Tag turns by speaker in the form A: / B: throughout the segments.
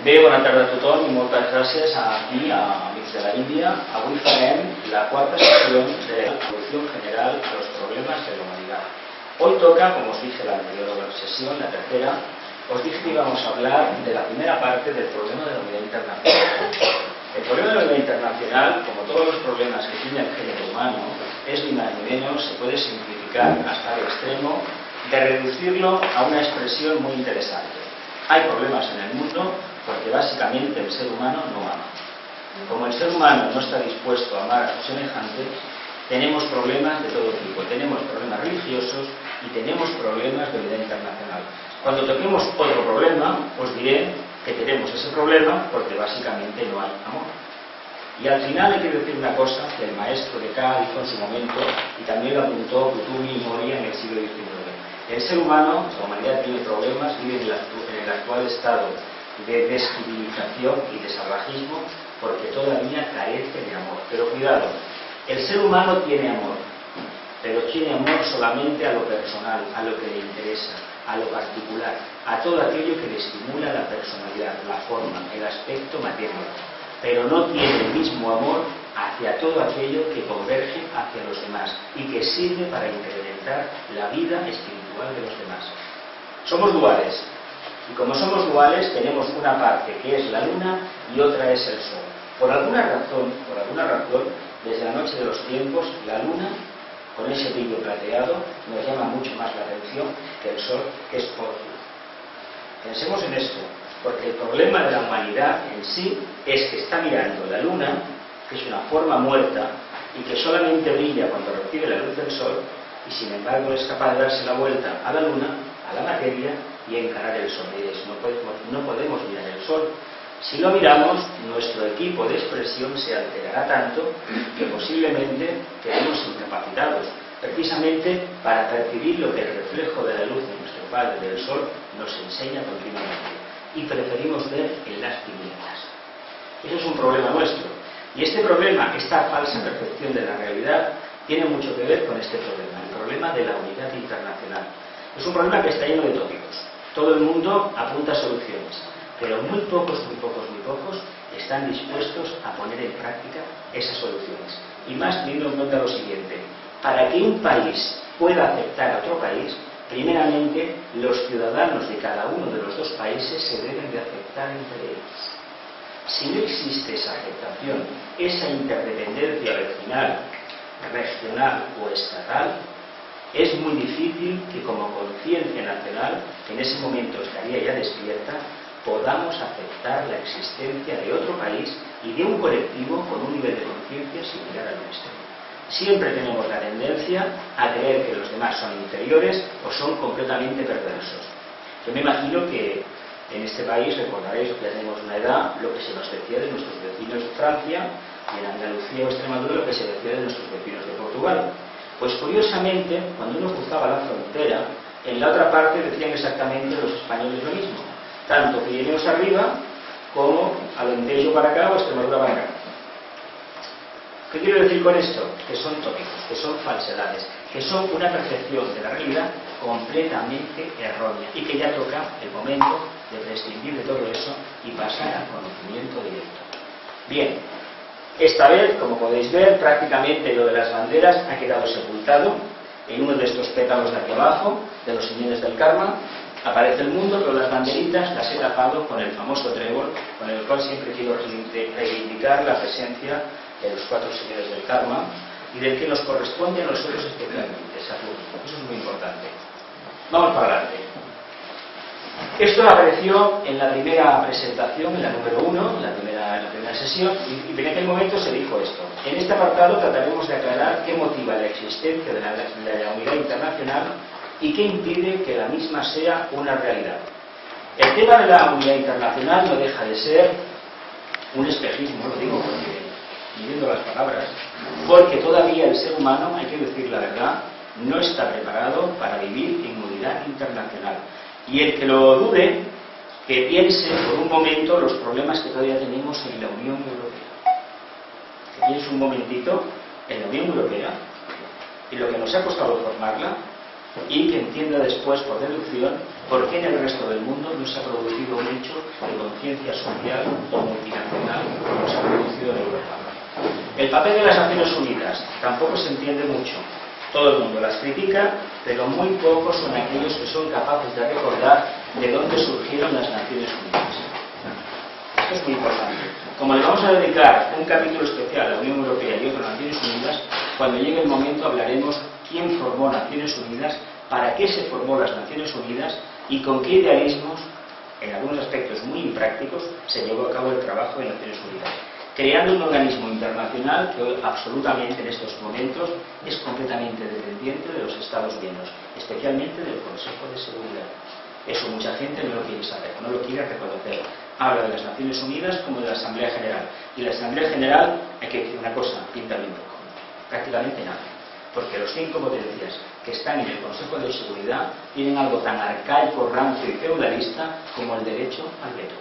A: Bé, bona tarda a tothom i moltes gràcies aquí a Amics de la Índia. Avui farem la cuarta sesión de la solución general a los problemas de la humanidad. Hoy toca, como os dije en la anterior sesión, la tercera, os dije que íbamos a hablar de la primera parte del problema de la unidad internacional. El problema de la unidad internacional, como todos los problemas que tiene el género humano, es ni más ni menos, se puede simplificar hasta el extremo de reducirlo a una expresión muy interesante. Hay problemas en el mundo porque básicamente el ser humano no ama. Como el ser humano no está dispuesto a amar a sus semejantes, tenemos problemas de todo tipo. Tenemos problemas religiosos y tenemos problemas de unidad internacional. Cuando toquemos otro problema, os diré que tenemos ese problema porque básicamente no hay amor. Y al final hay que decir una cosa que el maestro de K dijo en su momento, y también lo apuntó Kuthumi y Moria en el siglo XIX. El ser humano, la humanidad tiene problemas, vive en el actual estado de descivilización y de salvajismo porque todavía carece de amor. Pero cuidado, el ser humano tiene amor, pero tiene amor solamente a lo personal, a lo que le interesa, a lo particular, a todo aquello que le estimula la personalidad, la forma, el aspecto material. Pero no tiene el mismo amor hacia todo aquello que converge hacia los demás y que sirve para incrementar la vida espiritual de los demás. Somos duales, y como somos duales tenemos una parte que es la luna y otra es el sol. Por alguna razón, desde la noche de los tiempos, la luna, con ese brillo plateado, nos llama mucho más la atención que el sol, que es pórfido. Pensemos en esto, porque el problema de la humanidad en sí es que está mirando la luna, que es una forma muerta y que solamente brilla cuando recibe la luz del sol, y sin embargo es capaz de darse la vuelta a la luna, a la materia, y encarar el sol. Y no podemos mirar el sol. Si lo miramos, nuestro equipo de expresión se alterará tanto que posiblemente quedemos incapacitados, precisamente para percibir lo que el reflejo de la luz de nuestro Padre del Sol nos enseña continuamente. Y preferimos ver en las tinieblas. Eso es un problema nuestro. Y este problema, esta falsa percepción de la realidad, tiene mucho que ver con este problema, el problema de la unidad internacional. Es un problema que está lleno de tópicos. Todo el mundo apunta soluciones, pero muy pocos están dispuestos a poner en práctica esas soluciones. Y más teniendo en cuenta lo siguiente: para que un país pueda aceptar a otro país, primeramente los ciudadanos de cada uno de los dos países se deben de aceptar entre ellos. Si no existe esa aceptación, esa interdependencia vecinal, regional o estatal, es muy difícil que como conciencia nacional, que en ese momento estaría ya despierta, podamos aceptar la existencia de otro país y de un colectivo con un nivel de conciencia similar al nuestro. Siempre tenemos la tendencia a creer que los demás son inferiores o son completamente perversos. Yo me imagino que en este país, recordaréis que ya tenemos una edad, lo que se nos decía de nuestros vecinos de Francia, y en Andalucía o Extremadura lo que se decía de nuestros vecinos de Portugal. Pues curiosamente, cuando uno cruzaba la frontera, en la otra parte decían exactamente los españoles lo mismo, tanto Pirineos arriba como Alentejo para acá o Extremadura para acá. ¿Qué quiero decir con esto? Que son tópicos, que son falsedades, que son una percepción de la realidad completamente errónea y que ya toca el momento de prescindir de todo eso y pasar al conocimiento directo. Bien, esta vez, como podéis ver, prácticamente lo de las banderas ha quedado sepultado en uno de estos pétalos de aquí abajo, de los señores del karma. Aparece el mundo, pero las banderitas las he tapado con el famoso trébol, con el cual siempre quiero reivindicar la presencia de los cuatro señores del karma y del que nos corresponde a nosotros especialmente, Saturno. Eso es muy importante. Vamos para adelante. Esto apareció en la primera presentación, en la número 1, en la primera sesión, y en aquel momento se dijo esto. En este apartado trataremos de aclarar qué motiva la existencia de la unidad internacional y qué impide que la misma sea una realidad. El tema de la unidad internacional no deja de ser un espejismo, lo digo porque, viendo las palabras, porque todavía el ser humano, hay que decir la verdad, no está preparado para vivir en unidad internacional. Y el que lo dude, que piense por un momento los problemas que todavía tenemos en la Unión Europea. Que piense un momentito en la Unión Europea y lo que nos ha costado formarla, y que entienda después, por deducción, por qué en el resto del mundo no se ha producido un hecho de conciencia social o multinacional como se ha producido en Europa. El papel de las Naciones Unidas tampoco se entiende mucho. Todo el mundo las critica, pero muy pocos son aquellos que son capaces de recordar de dónde surgieron las Naciones Unidas. Esto es muy importante. Como le vamos a dedicar un capítulo especial a la Unión Europea y otro a Naciones Unidas, cuando llegue el momento hablaremos quién formó Naciones Unidas, para qué se formó las Naciones Unidas y con qué idealismos, en algunos aspectos muy imprácticos, se llevó a cabo el trabajo de Naciones Unidas, creando un organismo internacional que hoy, absolutamente en estos momentos, es completamente dependiente de los Estados miembros, especialmente del Consejo de Seguridad. Eso mucha gente no lo quiere saber, no lo quiere reconocer. Habla de las Naciones Unidas como de la Asamblea General. Y la Asamblea General, hay que decir una cosa, pinta bien poco. Prácticamente nada. Porque los 5 potencias que están en el Consejo de Seguridad tienen algo tan arcaico, rancio y feudalista como el derecho al veto.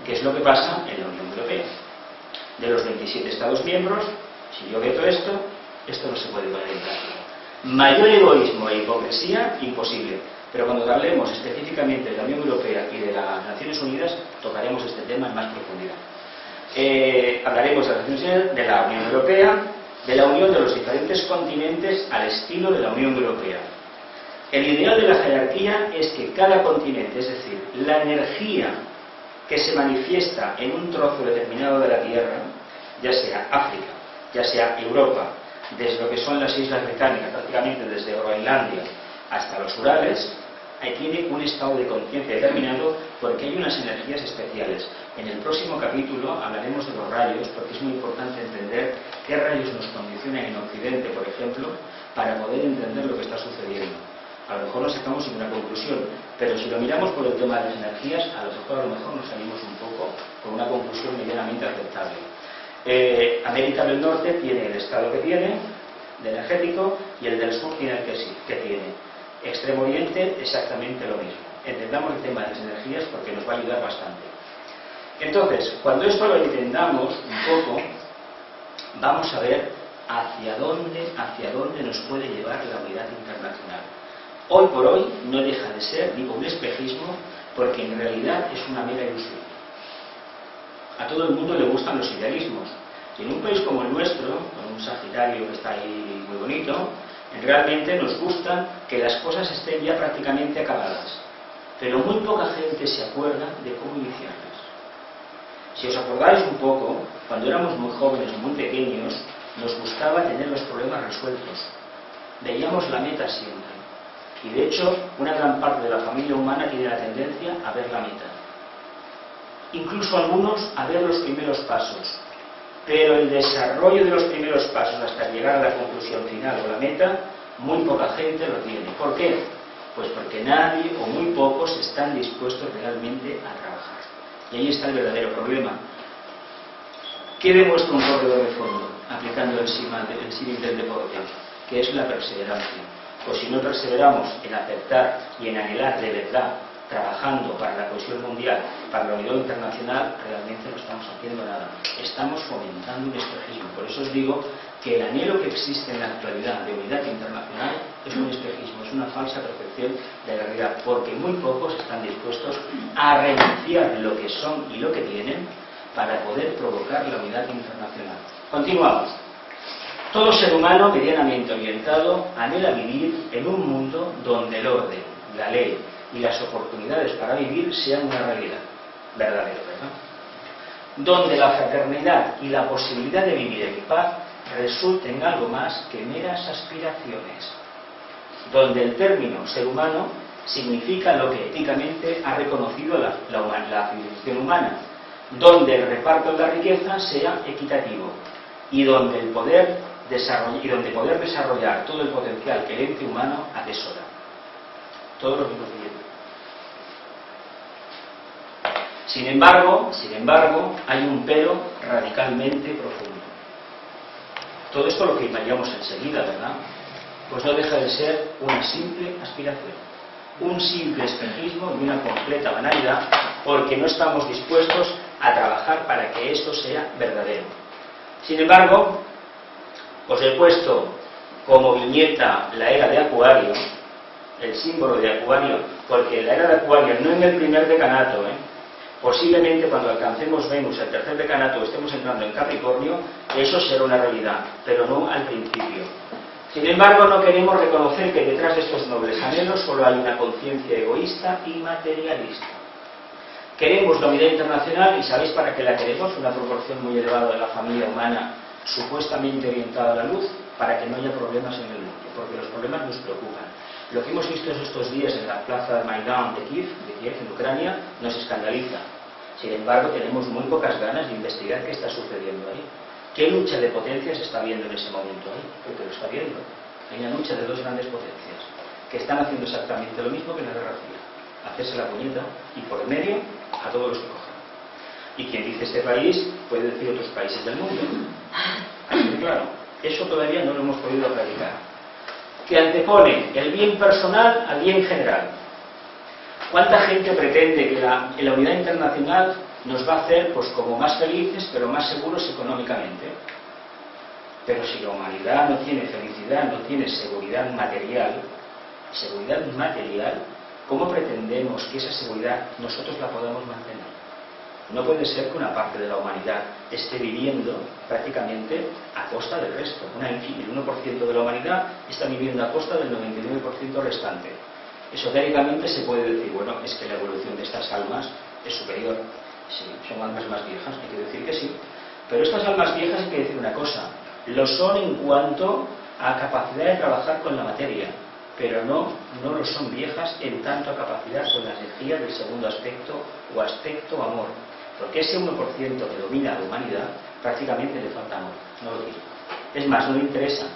A: ¿Qué es lo que pasa en la Unión Europea? De los 27 Estados miembros, si yo veto esto no se puede poner en práctica. Mayor egoísmo e hipocresía, imposible. Pero cuando hablemos específicamente de la Unión Europea y de las Naciones Unidas, tocaremos este tema en más profundidad. Hablaremos de las Naciones Unidas, de la Unión Europea, de la unión de los diferentes continentes al estilo de la Unión Europea. El ideal de la jerarquía es que cada continente, es decir, la energía que se manifiesta en un trozo determinado de la Tierra, ya sea África, ya sea Europa, desde lo que son las Islas Británicas, prácticamente desde Groenlandia hasta los Urales, tiene un estado de conciencia determinado porque hay unas energías especiales. En el próximo capítulo hablaremos de los rayos, porque es muy importante entender qué rayos nos condicionan en Occidente, por ejemplo, para poder entender lo que está sucediendo. A lo mejor no sacamos ninguna conclusión, pero si lo miramos por el tema de las energías, a lo mejor nos salimos un poco con una conclusión medianamente aceptable. América del Norte tiene el estado que tiene, de energético, y el del sur tiene el que tiene. Extremo Oriente, exactamente lo mismo. Entendamos el tema de las energías porque nos va a ayudar bastante. Entonces, cuando esto lo entendamos un poco, vamos a ver hacia dónde nos puede llevar la unidad internacional. Hoy por hoy no deja de ser, digo, un espejismo, porque en realidad es una mera ilusión. A todo el mundo le gustan los idealismos. Y en un país como el nuestro, con un Sagitario que está ahí muy bonito, realmente nos gusta que las cosas estén ya prácticamente acabadas. Pero muy poca gente se acuerda de cómo iniciarlas. Si os acordáis un poco, cuando éramos muy jóvenes, muy pequeños, nos gustaba tener los problemas resueltos. Veíamos la meta siempre. Y de hecho, una gran parte de la familia humana tiene la tendencia a ver la meta. Incluso algunos a ver los primeros pasos. Pero el desarrollo de los primeros pasos hasta llegar a la conclusión final o la meta, muy poca gente lo tiene. ¿Por qué? Pues porque nadie o muy pocos están dispuestos realmente a trabajar. Y ahí está el verdadero problema. ¿Qué demuestra un corredor de fondo aplicando el símil del deporte? Que es la perseverancia. Pues si no perseveramos en aceptar y en anhelar de verdad, trabajando para la cohesión mundial, para la unidad internacional, realmente no estamos haciendo nada. Estamos fomentando un espejismo. Por eso os digo que el anhelo que existe en la actualidad de unidad internacional es un espejismo, es una falsa percepción de la realidad, porque muy pocos están dispuestos a renunciar lo que son y lo que tienen para poder provocar la unidad internacional. Continuamos. Todo ser humano medianamente orientado anhela vivir en un mundo donde el orden, la ley y las oportunidades para vivir sean una realidad verdadera, ¿verdad? Donde la fraternidad y la posibilidad de vivir en paz resulten algo más que meras aspiraciones. Donde el término ser humano significa lo que éticamente ha reconocido la civilización humana. Donde el reparto de la riqueza sea equitativo y donde poder desarrollar todo el potencial que el ente humano atesora. Todo lo que nos viene. Sin embargo, hay un pero radicalmente profundo. Todo esto lo que imaginamos enseguida, ¿verdad? Pues no deja de ser una simple aspiración, un simple espejismo y una completa banalidad, porque no estamos dispuestos a trabajar para que esto sea verdadero. Sin embargo, os he puesto como viñeta la era de Acuario, el símbolo de Acuario, porque la era de Acuario no en el primer decanato, posiblemente cuando alcancemos Venus, el tercer decanato, estemos entrando en Capricornio, eso será una realidad, pero no al principio. Sin embargo, no queremos reconocer que detrás de estos nobles anhelos solo hay una conciencia egoísta y materialista. Queremos la unidad internacional, y ¿sabéis para qué la queremos? Una proporción muy elevada de la familia humana supuestamente orientada a la luz, para que no haya problemas en el mundo, porque los problemas nos preocupan. Lo que hemos visto estos días en la plaza de Maidán de Kiev, en Ucrania, nos escandaliza. Sin embargo, tenemos muy pocas ganas de investigar qué está sucediendo ahí. ¿Qué lucha de potencias está habiendo en ese momento ahí? Porque lo está viendo. Hay una lucha de dos grandes potencias que están haciendo exactamente lo mismo que en la Guerra Fría. Hacerse la puñeta y por el medio a todos los que cojan. Y quien dice este país puede decir otros países del mundo. Así que claro, eso todavía no lo hemos podido practicar. Que antepone el bien personal al bien general. ¿Cuánta gente pretende que la unidad internacional nos va a hacer pues como más felices, pero más seguros económicamente? Pero si la humanidad no tiene felicidad, no tiene seguridad material, ¿cómo pretendemos que esa seguridad nosotros la podamos mantener? No puede ser que una parte de la humanidad esté viviendo prácticamente a costa del resto. El 1% de la humanidad está viviendo a costa del 99% restante. Esotéricamente se puede decir, bueno, es que la evolución de estas almas es superior. Sí, son almas más viejas, hay que decir que sí. Pero estas almas viejas hay que decir una cosa, lo son en cuanto a capacidad de trabajar con la materia, pero no lo son viejas en tanto a capacidad con la energía del segundo aspecto o aspecto amor. Porque ese 1% que domina a la humanidad prácticamente le falta amor, no lo tiene. Es más, no le interesa,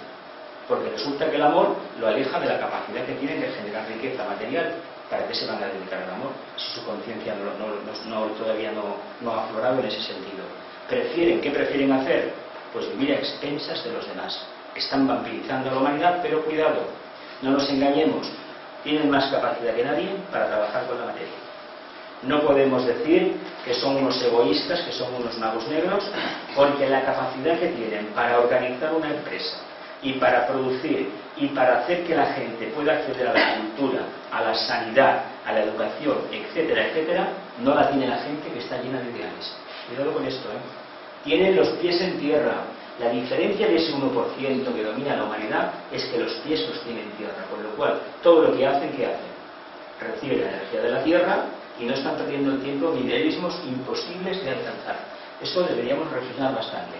A: porque resulta que el amor lo aleja de la capacidad que tienen de generar riqueza material. ¿Para qué se van a dedicar al amor si su conciencia todavía no ha aflorado en ese sentido? ¿Qué prefieren hacer? Pues vivir a expensas de los demás. Están vampirizando a la humanidad, pero cuidado, no nos engañemos, tienen más capacidad que nadie para trabajar con la materia. No podemos decir que son unos egoístas, que son unos magos negros, porque la capacidad que tienen para organizar una empresa y para producir y para hacer que la gente pueda acceder a la cultura, a la sanidad, a la educación, etcétera, etcétera, no la tiene la gente que está llena de ideales. Cuidado con esto, Tienen los pies en tierra. La diferencia de ese 1% que domina la humanidad es que los pies los tienen en tierra, con lo cual todo lo que hacen, ¿qué hacen? Reciben la energía de la tierra y no están perdiendo el tiempo en idealismos imposibles de alcanzar. Esto deberíamos reflexionar bastante.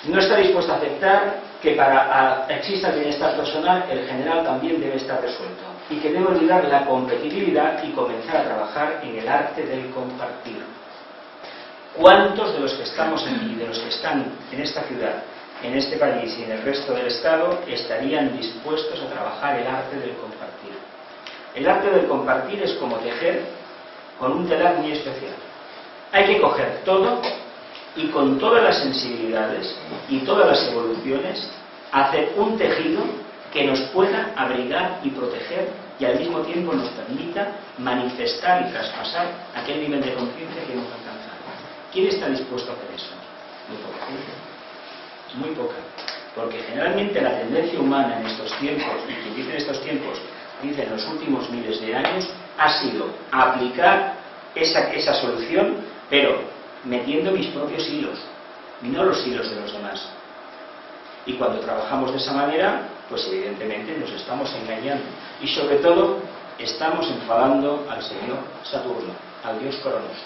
A: No está dispuesto a aceptar que para exista el bienestar personal, el general también debe estar resuelto y que debe olvidar la competitividad y comenzar a trabajar en el arte del compartir. ¿Cuántos de los que estamos aquí, de los que están en esta ciudad, en este país y en el resto del Estado estarían dispuestos a trabajar el arte del compartir? El arte del compartir es como tejer con un telar muy especial. Hay que coger todo y con todas las sensibilidades y todas las evoluciones hacer un tejido que nos pueda abrigar y proteger y al mismo tiempo nos permita manifestar y traspasar aquel nivel de conciencia que hemos alcanzado. ¿Quién está dispuesto a hacer eso? Muy poca gente. Muy poca. Porque generalmente la tendencia humana en estos tiempos, y quien dice en estos tiempos, dice en los últimos miles de años, ha sido aplicar esa solución, pero metiendo mis propios hilos, no los hilos de los demás. Y cuando trabajamos de esa manera, pues evidentemente nos estamos engañando. Y sobre todo, estamos enfadando al señor Saturno, al dios Cronos.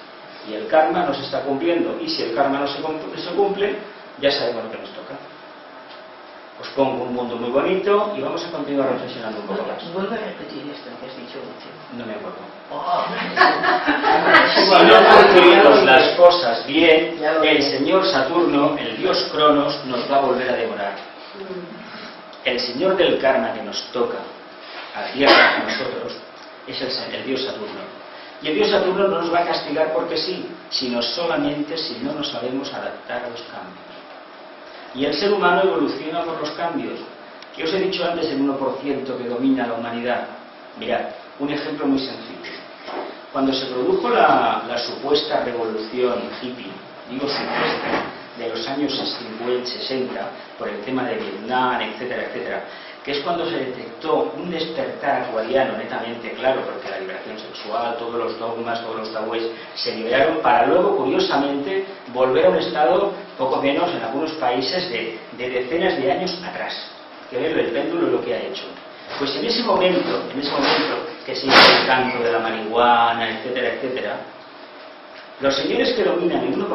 A: Y el karma no se está cumpliendo. Y si el karma no se cumple, ya sabemos lo que nos toca. Os pongo un mundo muy bonito y vamos a continuar reflexionando un poco más.
B: Vuelve a repetir esto que has dicho último.
A: No me acuerdo. Si no concluimos las cosas bien, el señor Saturno, el dios Cronos, nos va a volver a devorar. El señor del karma que nos toca a tierra, a nosotros, es el dios Saturno. Y el dios Saturno no nos va a castigar porque sí, sino solamente si no nos sabemos adaptar a los cambios. Y el ser humano evoluciona por los cambios. Que os he dicho antes del 1% que domina la humanidad. Mirad, un ejemplo muy sencillo. Cuando se produjo la supuesta revolución hippie, digo supuesta, de los años 50, 60, por el tema de Vietnam, etcétera, etcétera, que es cuando se detectó un despertar acuariano netamente claro, porque la liberación sexual, todos los dogmas, todos los tabúes se liberaron para luego, curiosamente, volver a un estado poco menos en algunos países de decenas de años atrás. Que ver el péndulo lo que ha hecho. Pues en ese momento que se hizo el canto de la marihuana, etcétera, etcétera, los señores que dominan el 1%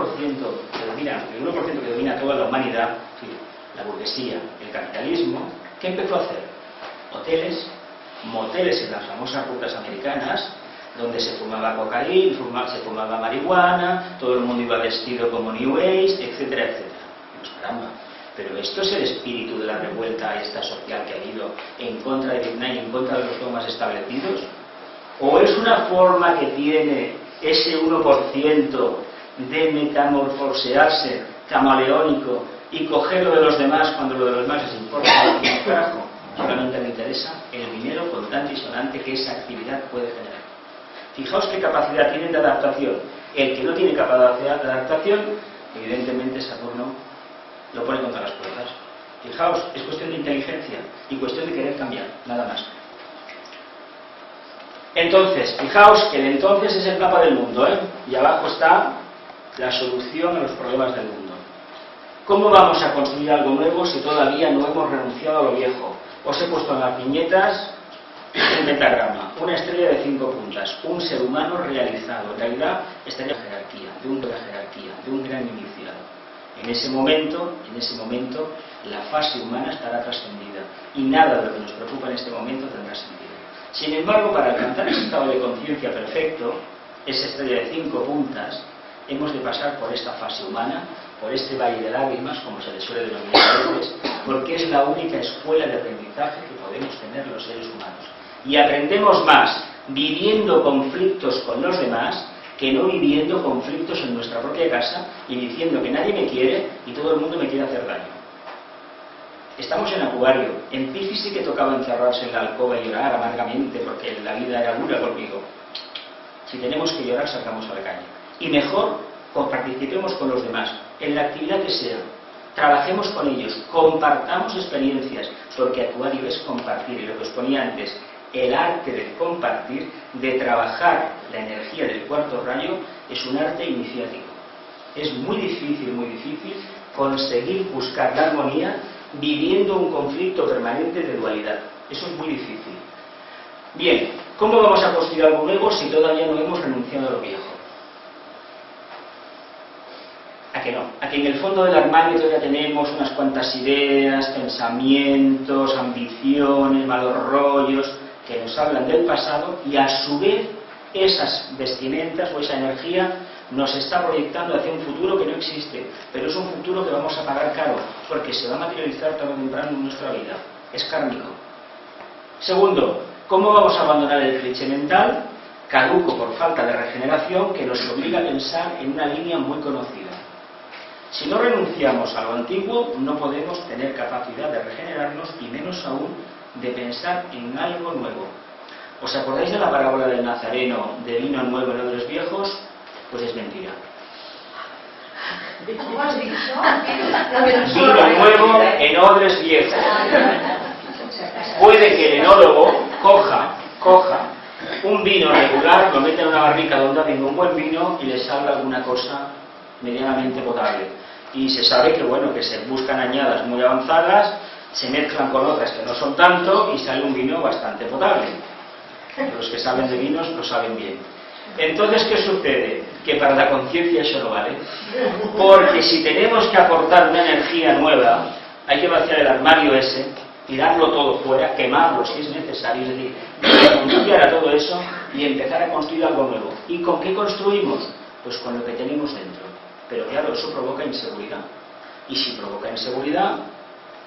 A: que domina toda la humanidad, la burguesía, el capitalismo, ¿qué empezó a hacer? Hoteles, moteles en las famosas rutas americanas, donde se fumaba cocaína, se fumaba marihuana, todo el mundo iba vestido como New Age, etcétera, etcétera. Pues caramba, pero esto es el espíritu de la revuelta esta social que ha habido en contra de Vietnam y en contra de los dogmas establecidos. ¿O es una forma que tiene ese 1% de metamorfosearse camaleónico y coger lo de los demás cuando lo de los demás les importa? Carajo, solamente me interesa el dinero contante y sonante que esa actividad puede generar. Fijaos qué capacidad tienen de adaptación. El que no tiene capacidad de adaptación, evidentemente Saturno lo pone contra las cuerdas. Fijaos, es cuestión de inteligencia y cuestión de querer cambiar, nada más. Entonces, fijaos que el entonces es el mapa del mundo, y abajo está la solución a los problemas del mundo. ¿Cómo vamos a construir algo nuevo si todavía no hemos renunciado a lo viejo? Os he puesto en las viñetas un pentagrama, una estrella de 5 puntas, un ser humano realizado. En realidad estaría en jerarquía, de un gran iniciado. En ese momento, la fase humana estará trascendida y nada de lo que nos preocupa en este momento tendrá sentido. Sin embargo, para alcanzar ese estado de conciencia perfecto, esa estrella de 5 puntas, hemos de pasar por esta fase humana, por este valle de lágrimas, como se le suele denominar a veces, porque es la única escuela de aprendizaje que podemos tener los seres humanos. Y aprendemos más viviendo conflictos con los demás que no viviendo conflictos en nuestra propia casa y diciendo que nadie me quiere y todo el mundo me quiere hacer daño. Estamos en Acuario. En Piscis sí que tocaba encerrarse en la alcoba y llorar amargamente porque la vida era dura conmigo. Si tenemos que llorar, salgamos a la calle. Y mejor, participemos con los demás, en la actividad que sea. Trabajemos con ellos, compartamos experiencias, porque Acuario es compartir. Y lo que os ponía antes, el arte de compartir, de trabajar la energía del cuarto rayo, es un arte iniciático. Es muy difícil conseguir buscar la armonía viviendo un conflicto permanente de dualidad. Eso es muy difícil. Bien, ¿cómo vamos a construir algo nuevo si todavía no hemos renunciado a lo viejo? ¿A que no? A que en el fondo del armario todavía tenemos unas cuantas ideas, pensamientos, ambiciones, malos rollos que nos hablan del pasado y a su vez esas vestimentas o esa energía nos está proyectando hacia un futuro que no existe, pero es un futuro que vamos a pagar caro, porque se va a materializar tarde o temprano en nuestra vida. Es kármico. Segundo, ¿cómo vamos a abandonar el cliché mental, caduco por falta de regeneración, que nos obliga a pensar en una línea muy conocida? Si no renunciamos a lo antiguo, no podemos tener capacidad de regenerarnos y menos aún de pensar en algo nuevo. ¿Os acordáis de la parábola del Nazareno de vino nuevo en odres viejos? Pues es mentira.
C: ¿Cómo has dicho?
A: Vino nuevo en odres viejos. Puede que el enólogo coja un vino regular, lo mete en una barrica donde tenga un buen vino y le salga alguna cosa medianamente potable. Y se sabe que bueno, que se buscan añadas muy avanzadas, se mezclan con otras que no son tanto y sale un vino bastante potable. Los que saben de vinos lo saben bien. Entonces, ¿qué sucede? Que para la conciencia eso no vale. Porque si tenemos que aportar una energía nueva, hay que vaciar el armario ese, tirarlo todo fuera, quemarlo si es necesario, es decir, renunciar a todo eso y empezar a construir algo nuevo. ¿Y con qué construimos? Pues con lo que tenemos dentro. Pero claro, eso provoca inseguridad. Y si provoca inseguridad,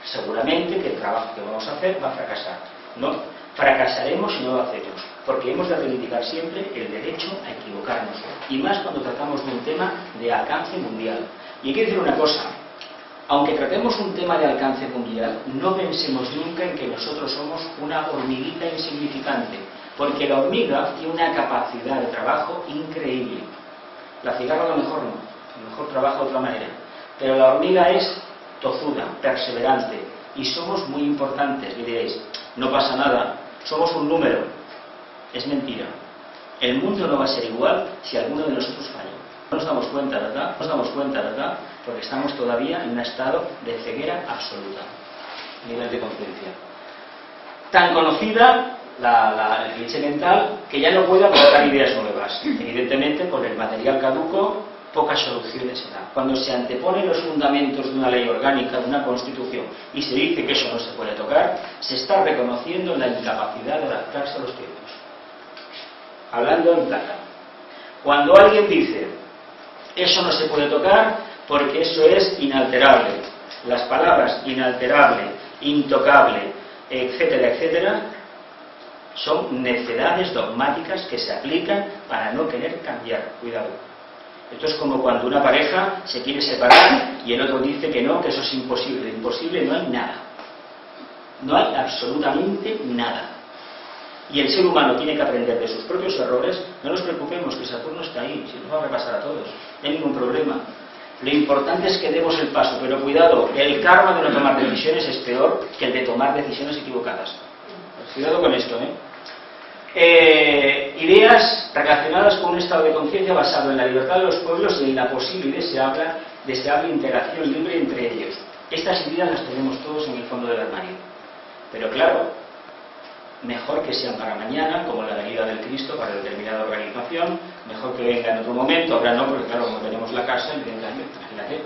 A: seguramente que el trabajo que vamos a hacer va a fracasar. No, fracasaremos si no lo hacemos, porque hemos de reivindicar siempre el derecho a equivocarnos, y más cuando tratamos de un tema de alcance mundial. Y hay que decir una cosa, aunque tratemos un tema de alcance mundial, no pensemos nunca en que nosotros somos una hormiguita insignificante, porque la hormiga tiene una capacidad de trabajo increíble. La cigarra a lo mejor no, a lo mejor trabaja de otra manera, pero la hormiga es tozuda, perseverante, y somos muy importantes. Y diréis, no pasa nada, somos un número. Es mentira. El mundo no va a ser igual si alguno de nosotros falla. No nos damos cuenta, ¿verdad? No nos damos cuenta, ¿verdad? Porque estamos todavía en un estado de ceguera absoluta, a nivel de conciencia. Tan conocida el cliché mental que ya no puede aportar ideas nuevas. Evidentemente, con el material caduco, pocas soluciones se dan. Cuando se anteponen los fundamentos de una ley orgánica, de una constitución, y se dice que eso no se puede tocar, se está reconociendo la incapacidad de adaptarse a los tiempos. Hablando en plata. Cuando alguien dice, eso no se puede tocar porque eso es inalterable, las palabras inalterable, intocable, etcétera, etcétera, son necedades dogmáticas que se aplican para no querer cambiar. Cuidado. Esto es como cuando una pareja se quiere separar y el otro dice que no, que eso es imposible. Imposible no hay nada. No hay absolutamente nada. Y el ser humano tiene que aprender de sus propios errores. No nos preocupemos, que Saturno está ahí, si nos va a repasar a todos, no hay ningún problema. Lo importante es que demos el paso, pero cuidado, el karma de no tomar decisiones es peor que el de tomar decisiones equivocadas. Cuidado con esto, ideas relacionadas con un estado de conciencia basado en la libertad de los pueblos y en la posible y deseable interacción libre entre ellos. Estas ideas las tenemos todos en el fondo del armario. Pero claro, mejor que sean para mañana, como la venida del Cristo para determinada organización, mejor que venga en otro momento, ahora no, porque claro, como tenemos la casa, imagínate,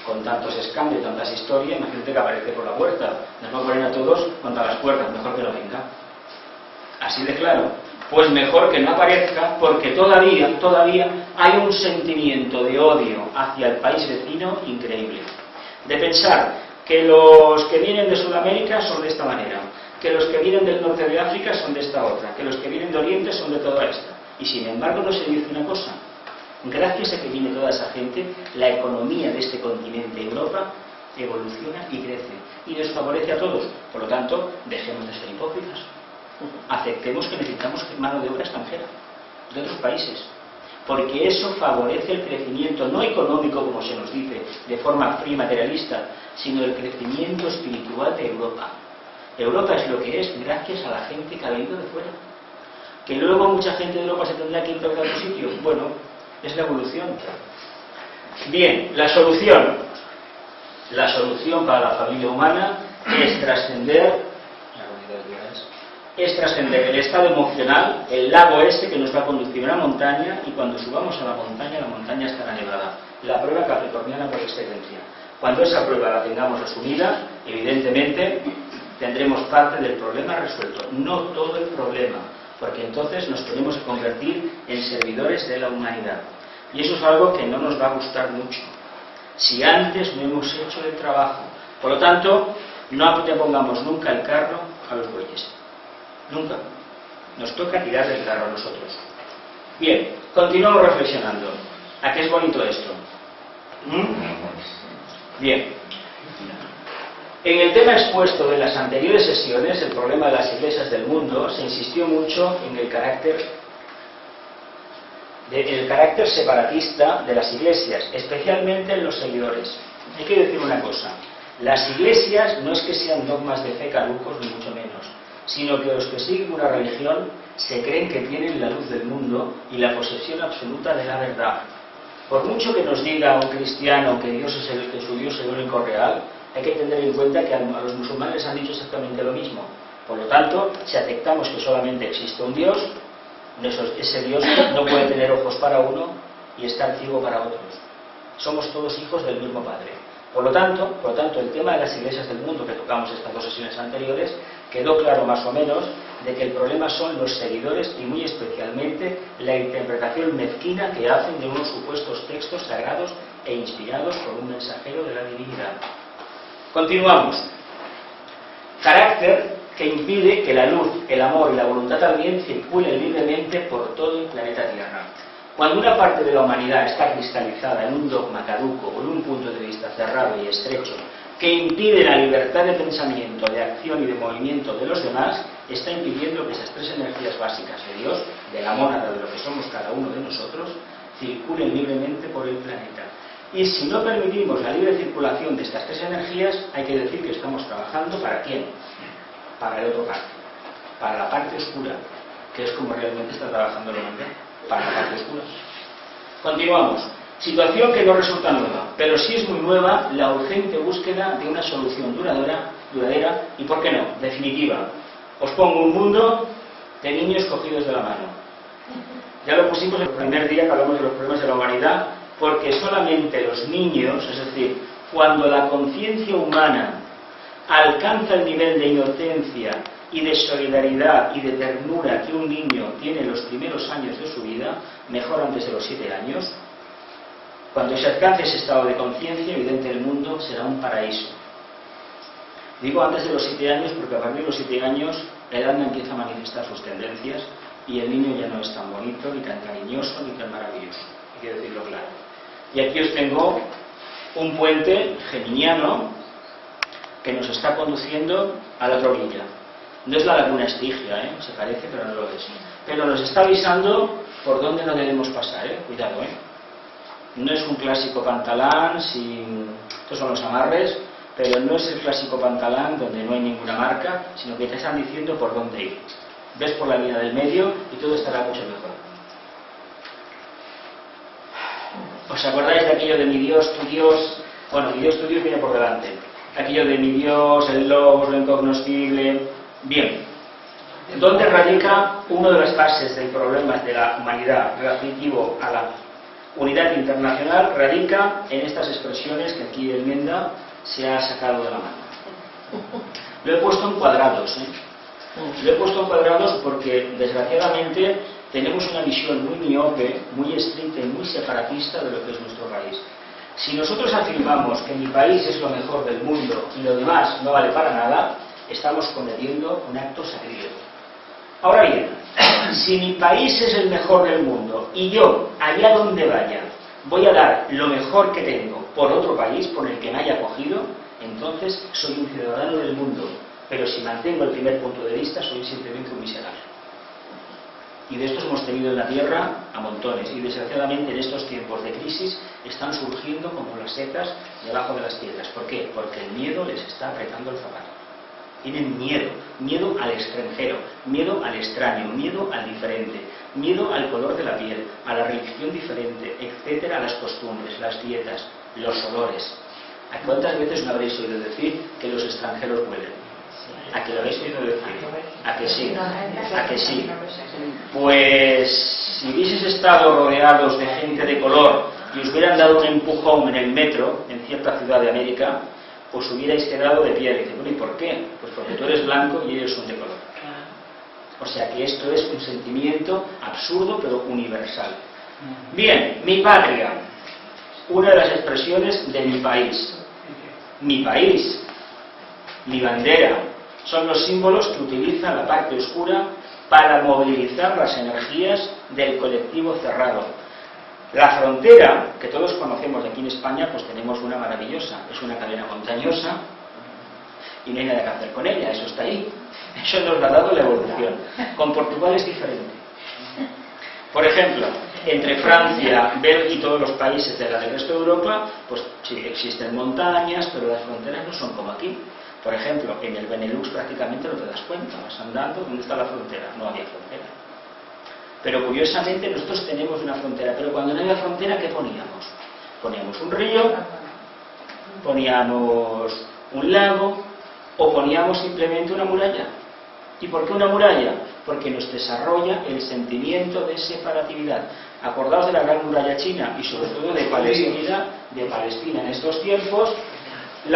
A: con tantos escándalos, tantas historias, imagínate que aparece por la puerta, nos va a poner a todos contra las puertas, mejor que no venga. Así de claro. Pues mejor que no aparezca, porque todavía hay un sentimiento de odio hacia el país vecino increíble. De pensar que los que vienen de Sudamérica son de esta manera, que los que vienen del norte de África son de esta otra, que los que vienen de Oriente son de toda esta. Y sin embargo no se dice una cosa. Gracias a que viene toda esa gente, la economía de este continente, Europa, evoluciona y crece. Y nos favorece a todos. Por lo tanto, dejemos de ser hipócritas. Aceptemos que necesitamos mano de obra extranjera, de otros países. Porque eso favorece el crecimiento, no económico, como se nos dice, de forma fría y materialista, sino el crecimiento espiritual de Europa. Europa es lo que es gracias a la gente que ha venido de fuera. Que luego mucha gente de Europa se tendrá que ir a otro sitio. Bueno, es la evolución. Bien, la solución. La solución para la familia humana es trascender el estado emocional, el lago ese que nos va a conducir a una montaña, y cuando subamos a la montaña estará nevada. La prueba capricorniana por excelencia. Cuando esa prueba la tengamos asumida, evidentemente tendremos parte del problema resuelto, no todo el problema, porque entonces nos tenemos que convertir en servidores de la humanidad. Y eso es algo que no nos va a gustar mucho, si antes no hemos hecho el trabajo. Por lo tanto, no te pongamos nunca el carro a los bueyes. Nunca. Nos toca tirar del carro a nosotros. Bien, continuamos reflexionando. ¿A qué es bonito esto? Bien. En el tema expuesto de las anteriores sesiones, el problema de las iglesias del mundo, se insistió mucho en el carácter separatista de las iglesias, especialmente en los seguidores. Hay que decir una cosa, las iglesias no es que sean dogmas de fe caducos, ni mucho menos, sino que los que siguen una religión se creen que tienen la luz del mundo y la posesión absoluta de la verdad. Por mucho que nos diga un cristiano que Dios es que su Dios es el único real, hay que tener en cuenta que a los musulmanes han dicho exactamente lo mismo. Por lo tanto, si aceptamos que solamente existe un Dios, ese Dios no puede tener ojos para uno y estar ciego para otros. Somos todos hijos del mismo Padre. Por lo tanto, el tema de las iglesias del mundo que tocamos estas dos sesiones anteriores, quedó claro más o menos de que el problema son los seguidores y muy especialmente la interpretación mezquina que hacen de unos supuestos textos sagrados e inspirados por un mensajero de la divinidad. Continuamos. Carácter que impide que la luz, el amor y la voluntad también circulen libremente por todo el planeta Tierra. Cuando una parte de la humanidad está cristalizada en un dogma caduco o en un punto de vista cerrado y estrecho que impide la libertad de pensamiento, de acción y de movimiento de los demás, está impidiendo que esas tres energías básicas de Dios, de la mónada, de lo que somos cada uno de nosotros, circulen libremente por el planeta. Y si no permitimos la libre circulación de estas tres energías, hay que decir que estamos trabajando ¿para quién? Para el otro parte, para la parte oscura, que es como realmente está trabajando la humanidad, para la parte oscura. Continuamos. Situación que no resulta nueva, pero sí es muy nueva la urgente búsqueda de una solución duradera y, ¿por qué no?, definitiva. Os pongo un mundo de niños cogidos de la mano. Ya lo pusimos el primer día que hablamos de los problemas de la humanidad, porque solamente los niños, es decir, cuando la conciencia humana alcanza el nivel de inocencia y de solidaridad y de ternura que un niño tiene en los primeros años de su vida, mejor antes de los 7 años, cuando se alcance ese estado de conciencia, evidente el mundo será un paraíso. Digo antes de los 7 años porque a partir de los 7 años la edad no empieza a manifestar sus tendencias y el niño ya no es tan bonito, ni tan cariñoso, ni tan maravilloso. Hay que decirlo claro. Y aquí os tengo un puente geminiano que nos está conduciendo a la otra orilla. No es la laguna Estigia, se parece, pero no lo es. Pero nos está avisando por dónde no debemos pasar, cuidado, No es un clásico pantalán, estos son los amarres, pero no es el clásico pantalán donde no hay ninguna marca, sino que te están diciendo por dónde ir. Ves por la línea del medio y todo estará mucho mejor. ¿Os acordáis de aquello de mi Dios, tu Dios? Bueno, mi Dios, tu Dios viene por delante. Aquello de mi Dios, el logos, lo incognoscible. Bien. ¿Dónde radica una de las bases del problema de la humanidad relativo a la unidad internacional? Radica en estas expresiones que aquí el Menda se ha sacado de la mano. Lo he puesto en cuadrados, Lo he puesto en cuadrados porque, desgraciadamente, tenemos una visión muy miope, muy estricta y muy separatista de lo que es nuestro país. Si nosotros afirmamos que mi país es lo mejor del mundo y lo demás no vale para nada, estamos cometiendo un acto sacrílego. Ahora bien, si mi país es el mejor del mundo y yo, allá donde vaya, voy a dar lo mejor que tengo por otro país, por el que me haya acogido, entonces soy un ciudadano del mundo. Pero si mantengo el primer punto de vista, soy simplemente un miserable. Y de estos hemos tenido en la Tierra a montones. Y desgraciadamente en estos tiempos de crisis están surgiendo como las setas debajo de las piedras. ¿Por qué? Porque el miedo les está apretando el zapato. Tienen miedo. Miedo al extranjero, miedo al extraño, miedo al diferente, miedo al color de la piel, a la religión diferente, etcétera, a las costumbres, las dietas, los olores. ¿A cuántas veces no habréis oído decir que los extranjeros huelen? ¿A que lo habéis oído decir? ¿A que sí? ¿A que sí? Pues si hubieseis estado rodeados de gente de color y os hubieran dado un empujón en el metro, en cierta ciudad de América, os hubierais quedado de pie. Y dice, bueno, ¿y por qué? Pues porque tú eres blanco y ellos son de color. O sea que esto es un sentimiento absurdo pero universal. Bien, mi patria. Una de las expresiones de mi país. Mi país, mi bandera, son los símbolos que utiliza la parte oscura para movilizar las energías del colectivo cerrado. La frontera, que todos conocemos de aquí en España, pues tenemos una maravillosa, es una cadena montañosa y no hay nada que hacer con ella, eso está ahí. Eso nos lo ha dado la evolución. Con Portugal es diferente. Por ejemplo, entre Francia, Bélgica y todos los países del resto de Europa, pues sí, existen montañas, pero las fronteras no son como aquí. Por ejemplo, en el Benelux prácticamente no te das cuenta, vas andando, ¿dónde está la frontera? No había frontera. Pero curiosamente nosotros tenemos una frontera, pero cuando no había frontera, ¿qué poníamos? Poníamos un río, poníamos un lago o poníamos simplemente una muralla. ¿Y por qué una muralla? Porque nos desarrolla el sentimiento de separatividad. Acordaos de la gran muralla china y sobre todo de Palestina en estos tiempos, el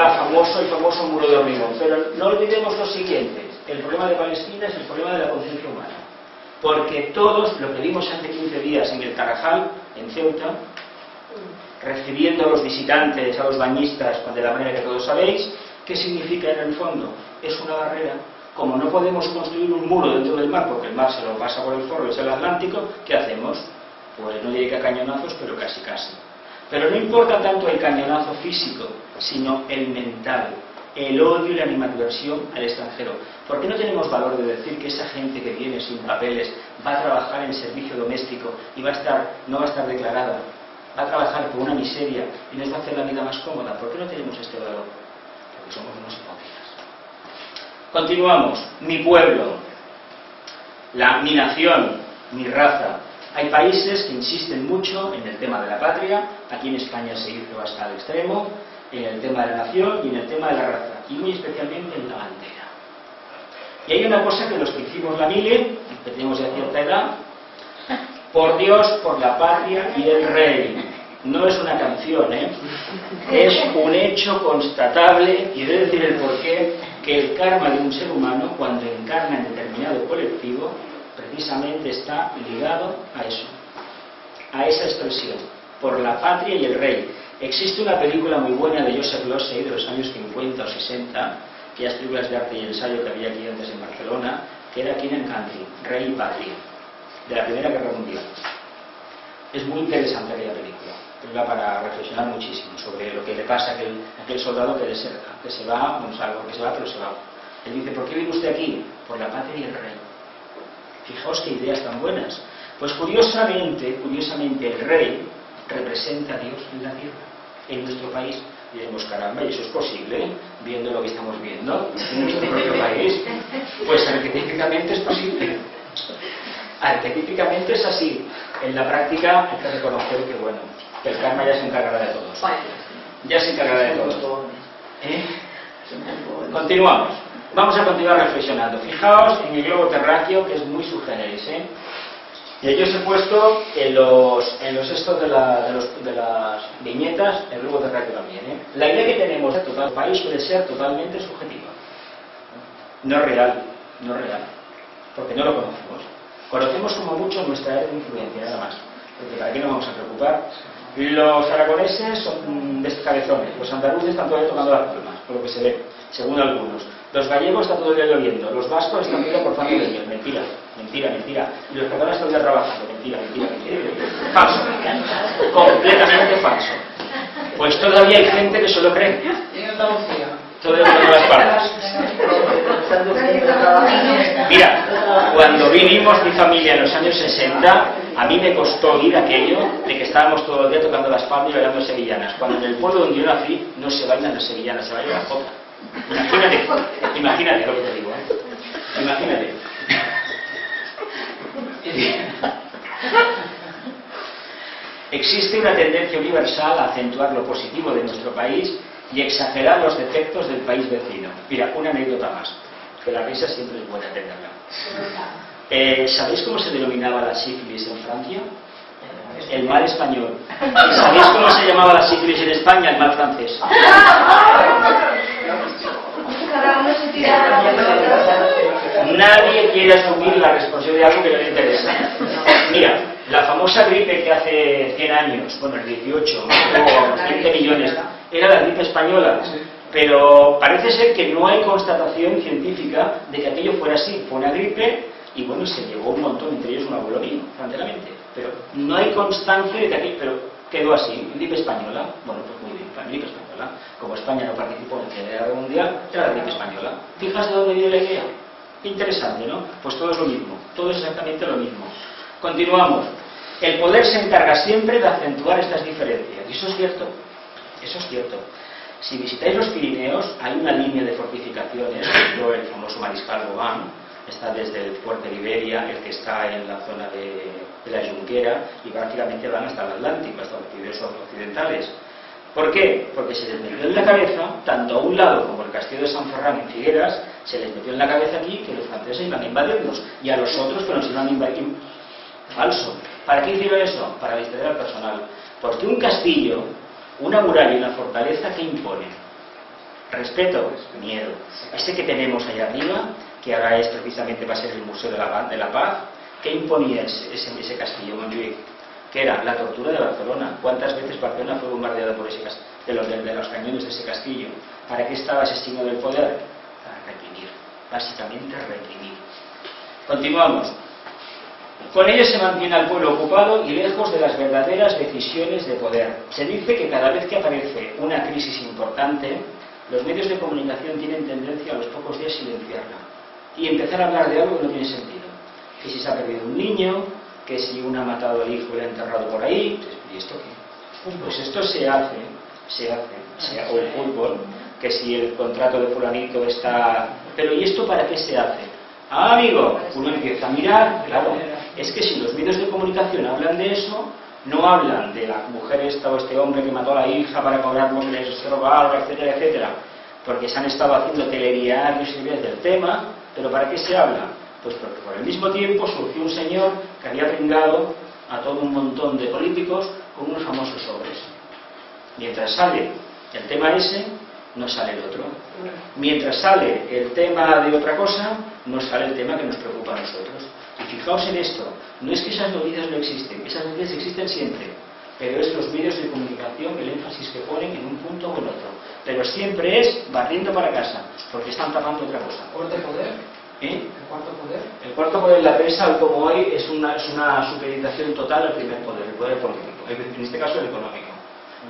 A: famoso muro de hormigón. Pero no olvidemos lo siguiente, el problema de Palestina es el problema de la conciencia humana. Porque todos, lo que vimos hace 15 días en el Tarajal, en Ceuta, recibiendo a los visitantes, a los bañistas, de la manera que todos sabéis, ¿qué significa en el fondo? Es una barrera. Como no podemos construir un muro dentro del mar, porque el mar se lo pasa por el forro, es el Atlántico, ¿qué hacemos? Pues no diré que a cañonazos, pero casi casi. Pero no importa tanto el cañonazo físico, sino el mental, el odio y la animadversión al extranjero. ¿Por qué no tenemos valor de decir que esa gente que viene sin papeles va a trabajar en servicio doméstico y no va a estar declarada? va a trabajar por una miseria y nos va a hacer la vida más cómoda. ¿Por qué no tenemos este valor? Porque somos unos hipócritas. Continuamos. Mi pueblo, mi nación, mi raza. Hay países que insisten mucho en el tema de la patria. Aquí en España se hizo hasta el extremo, en el tema de la nación y en el tema de la raza, y muy especialmente en la bandera. Y hay una cosa que los que hicimos la mili, que tenemos ya cierta edad: por Dios, por la patria y el rey. No es una canción, es un hecho constatable, y he de decir el porqué, que el karma de un ser humano, cuando encarna en determinado colectivo, precisamente está ligado a eso, a esa expresión, por la patria y el rey. Existe una película muy buena de Joseph Losey de los años 50 o 60, aquellas películas de arte y ensayo que había aquí antes en Barcelona, que era King and Country, Rey y Patria, de la Primera Guerra Mundial. Es muy interesante aquella película para reflexionar muchísimo sobre lo que le pasa a aquel soldado que deserta, que se va, no sabe por qué se va, pero se va. Él dice: ¿por qué viene usted aquí? Por la patria y el rey. Fijaos qué ideas tan buenas. Pues curiosamente el rey representa a Dios en la tierra, en nuestro país. Y diremos: caramba, ¿y eso es posible? Viendo lo que estamos viendo en nuestro propio país. Pues arquetípicamente es posible. Arquetípicamente es así. En la práctica hay que reconocer que, bueno, que el karma ya se encargará de todos. Ya se encargará de todos. Continuamos. Vamos a continuar reflexionando. Fijaos en el globo terráqueo, que es muy sui generis, Y yo os he puesto en los estos de las viñetas el globo terráqueo también. La idea que tenemos de todo el país suele ser totalmente subjetiva. No es real, porque no lo conocemos. Conocemos como mucho nuestra área de influencia, nada más. Porque ¿para qué nos vamos a preocupar? Los aragoneses son descabezones, los andaluces están todavía tocando las palmas, por lo que se ve, según algunos. Los gallegos están todo el día lloviendo, los vascos están todo el día cortando leños. Mentira. Y los catalanes están todo el día trabajando. Mentira. Falso. Completamente falso. Pues todavía hay gente que se lo cree. Todavía no las palmas. Mira, cuando vivimos mi familia en los años 60, a mí me costó oír aquello de que estábamos todo el día tocando las palmas y bailando sevillanas. Cuando en el pueblo donde yo nací no se bailan las sevillanas, se baila la jota. Imagínate lo que te digo, Imagínate. Existe una tendencia universal a acentuar lo positivo de nuestro país y exagerar los defectos del país vecino. Mira, una anécdota más, que la risa siempre es buena tenerla. ¿Sabéis cómo se denominaba la sífilis en Francia? El mal español. ¿Y sabéis cómo se llamaba la sífilis en España? El mal francés. Nadie quiere asumir la responsabilidad de algo que no le interesa. Mira, la famosa gripe que hace 100 años, bueno, el 18, o 20 millones, era la gripe española. Pero parece ser que no hay constatación científica de que aquello fuera así. Fue una gripe y, bueno, se llevó un montón, entre ellos un abuelo mío, francamente. Pero no hay constancia de que aquello, pero quedó así. Gripe española, bueno, pues muy bien, gripe española. Como España no participó en la Guerra Mundial, era la gripe española. ¿Fijas de dónde viene la idea? Interesante, ¿no? Pues todo es lo mismo, todo es exactamente lo mismo. Continuamos. El poder se encarga siempre de acentuar estas diferencias. Y eso es cierto. Eso es cierto. Si visitáis los Pirineos, hay una línea de fortificaciones, el famoso Mariscal Vauban, está desde el fuerte de Iberia, el que está en la zona de la Junquera, y prácticamente van hasta el Atlántico, hasta los Pirineos occidentales. ¿Por qué? Porque se les metió en la cabeza, tanto a un lado como el castillo de San Ferran en Figueras, se les metió en la cabeza aquí que los franceses iban a invadirnos, y a los otros que nos iban a invadir. Falso. ¿Para qué hicieron eso? Para distraer al personal. Porque un castillo, una muralla y una fortaleza, ¿qué impone? Respeto, miedo. Ese que tenemos allá arriba, que ahora es precisamente va a ser el Museo de la Paz, ¿qué imponía ese castillo, Montjuïc? Que era la tortura de Barcelona. ¿Cuántas veces Barcelona fue bombardeada por ese de los cañones de ese castillo? ¿Para qué estaba ese signo del poder? Para reprimir, básicamente reprimir. Continuamos. Con ello se mantiene al pueblo ocupado y lejos de las verdaderas decisiones de poder. Se dice que cada vez que aparece una crisis importante, los medios de comunicación tienen tendencia a los pocos días silenciarla y empezar a hablar de algo que no tiene sentido. Que si se ha perdido un niño, que si uno ha matado al hijo y lo ha enterrado por ahí, ¿y esto qué? Pues esto se hace, o el fútbol, que si el contrato de fulanito está... Pero ¿y esto para qué se hace? Ah, amigo, uno empieza a mirar, claro, es que si los medios de comunicación hablan de eso, no hablan de la mujer esta o este hombre que mató a la hija para cobrar porque les robaron, etcétera, etcétera, porque se han estado haciendo telediarios y videos del tema, pero ¿para qué se habla? Pues porque por el mismo tiempo surgió un señor que había pringado a todo un montón de políticos con unos famosos sobres. Mientras sale el tema ese, no sale el otro. Mientras sale el tema de otra cosa, no sale el tema que nos preocupa a nosotros. Y fijaos en esto, no es que esas noticias no existen, esas noticias existen siempre, pero es los medios de comunicación el énfasis que ponen en un punto o en otro. Pero siempre es barriendo para casa, porque están tapando otra cosa.
C: ¿Cuarto poder?
A: ¿Eh?
C: ¿El cuarto poder?
A: El cuarto poder de la prensa, hoy como hoy, es una supeditación total al primer poder, el poder político, en este caso el económico.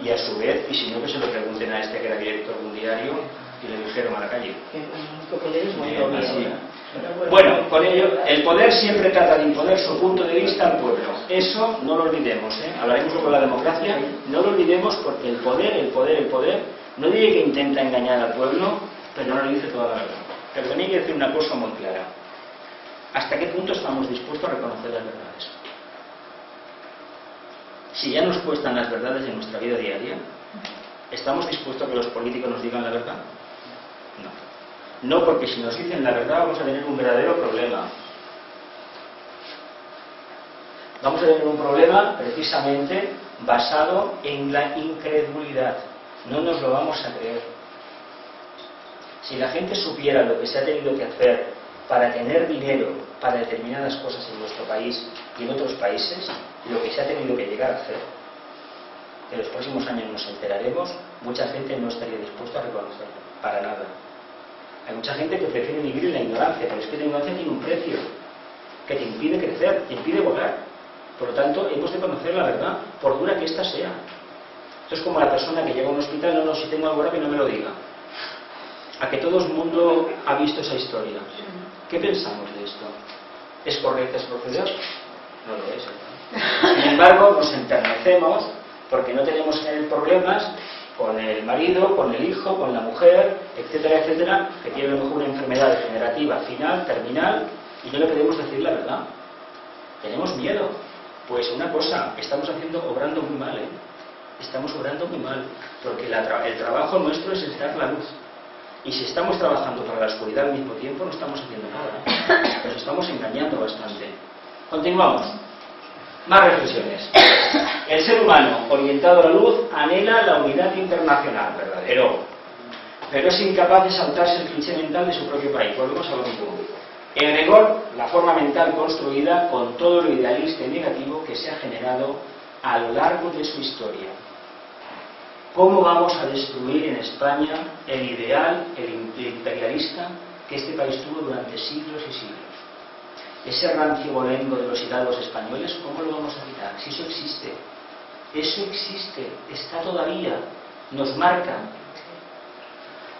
A: Y a su vez, y si no, que se lo pregunten a este que era director de un diario y le dijeron a la calle. Bueno, con ello, el poder siempre trata de imponer su punto de vista al pueblo. Eso no lo olvidemos, ¿eh? Hablaremos sobre la democracia, no lo olvidemos porque el poder, no diré que intenta engañar al pueblo, pero no le dice toda la verdad. Pero también hay que decir una cosa muy clara. ¿Hasta qué punto estamos dispuestos a reconocer las verdades? Si ya nos cuestan las verdades en nuestra vida diaria, ¿estamos dispuestos a que los políticos nos digan la verdad? No. No, porque si nos dicen la verdad vamos a tener un verdadero problema. Vamos a tener un problema precisamente basado en la incredulidad. No nos lo vamos a creer. Si la gente supiera lo que se ha tenido que hacer para tener dinero para determinadas cosas en nuestro país y en otros países, lo que se ha tenido que llegar a hacer, que en los próximos años nos enteraremos, mucha gente no estaría dispuesta a reconocerlo, para nada. Hay mucha gente que prefiere vivir en la ignorancia, pero es que la ignorancia tiene un precio que te impide crecer, te impide volar. Por lo tanto, hemos de conocer la verdad, por dura que ésta sea. Esto es como la persona que llega a un hospital, no, si tengo algo ahora que no me lo diga. A que todo el mundo ha visto esa historia. ¿Qué pensamos de esto? ¿Es correcto, es proceder? No lo es. Sin embargo, nos enternecemos porque no tenemos problemas con el marido, con el hijo, con la mujer, etcétera, etcétera, que tiene a lo mejor una enfermedad degenerativa final, terminal, y no le podemos decir la verdad. Tenemos miedo. Pues una cosa, estamos obrando muy mal, ¿eh? Estamos obrando muy mal, porque el trabajo nuestro es dar la luz. Y si estamos trabajando para la oscuridad al mismo tiempo, no estamos haciendo nada. Nos estamos engañando bastante. Continuamos. Más reflexiones. El ser humano, orientado a la luz, anhela la unidad internacional, verdadero. Pero es incapaz de saltarse el cliché mental de su propio país. Volvemos a lo mismo. En rigor, la forma mental construida con todo lo idealista y negativo que se ha generado a lo largo de su historia. ¿Cómo vamos a destruir en España el ideal, el imperialista que este país tuvo durante siglos y siglos? Ese rancio bolengo de los hidalgos españoles, ¿cómo lo vamos a quitar? Si eso existe, está todavía, nos marca.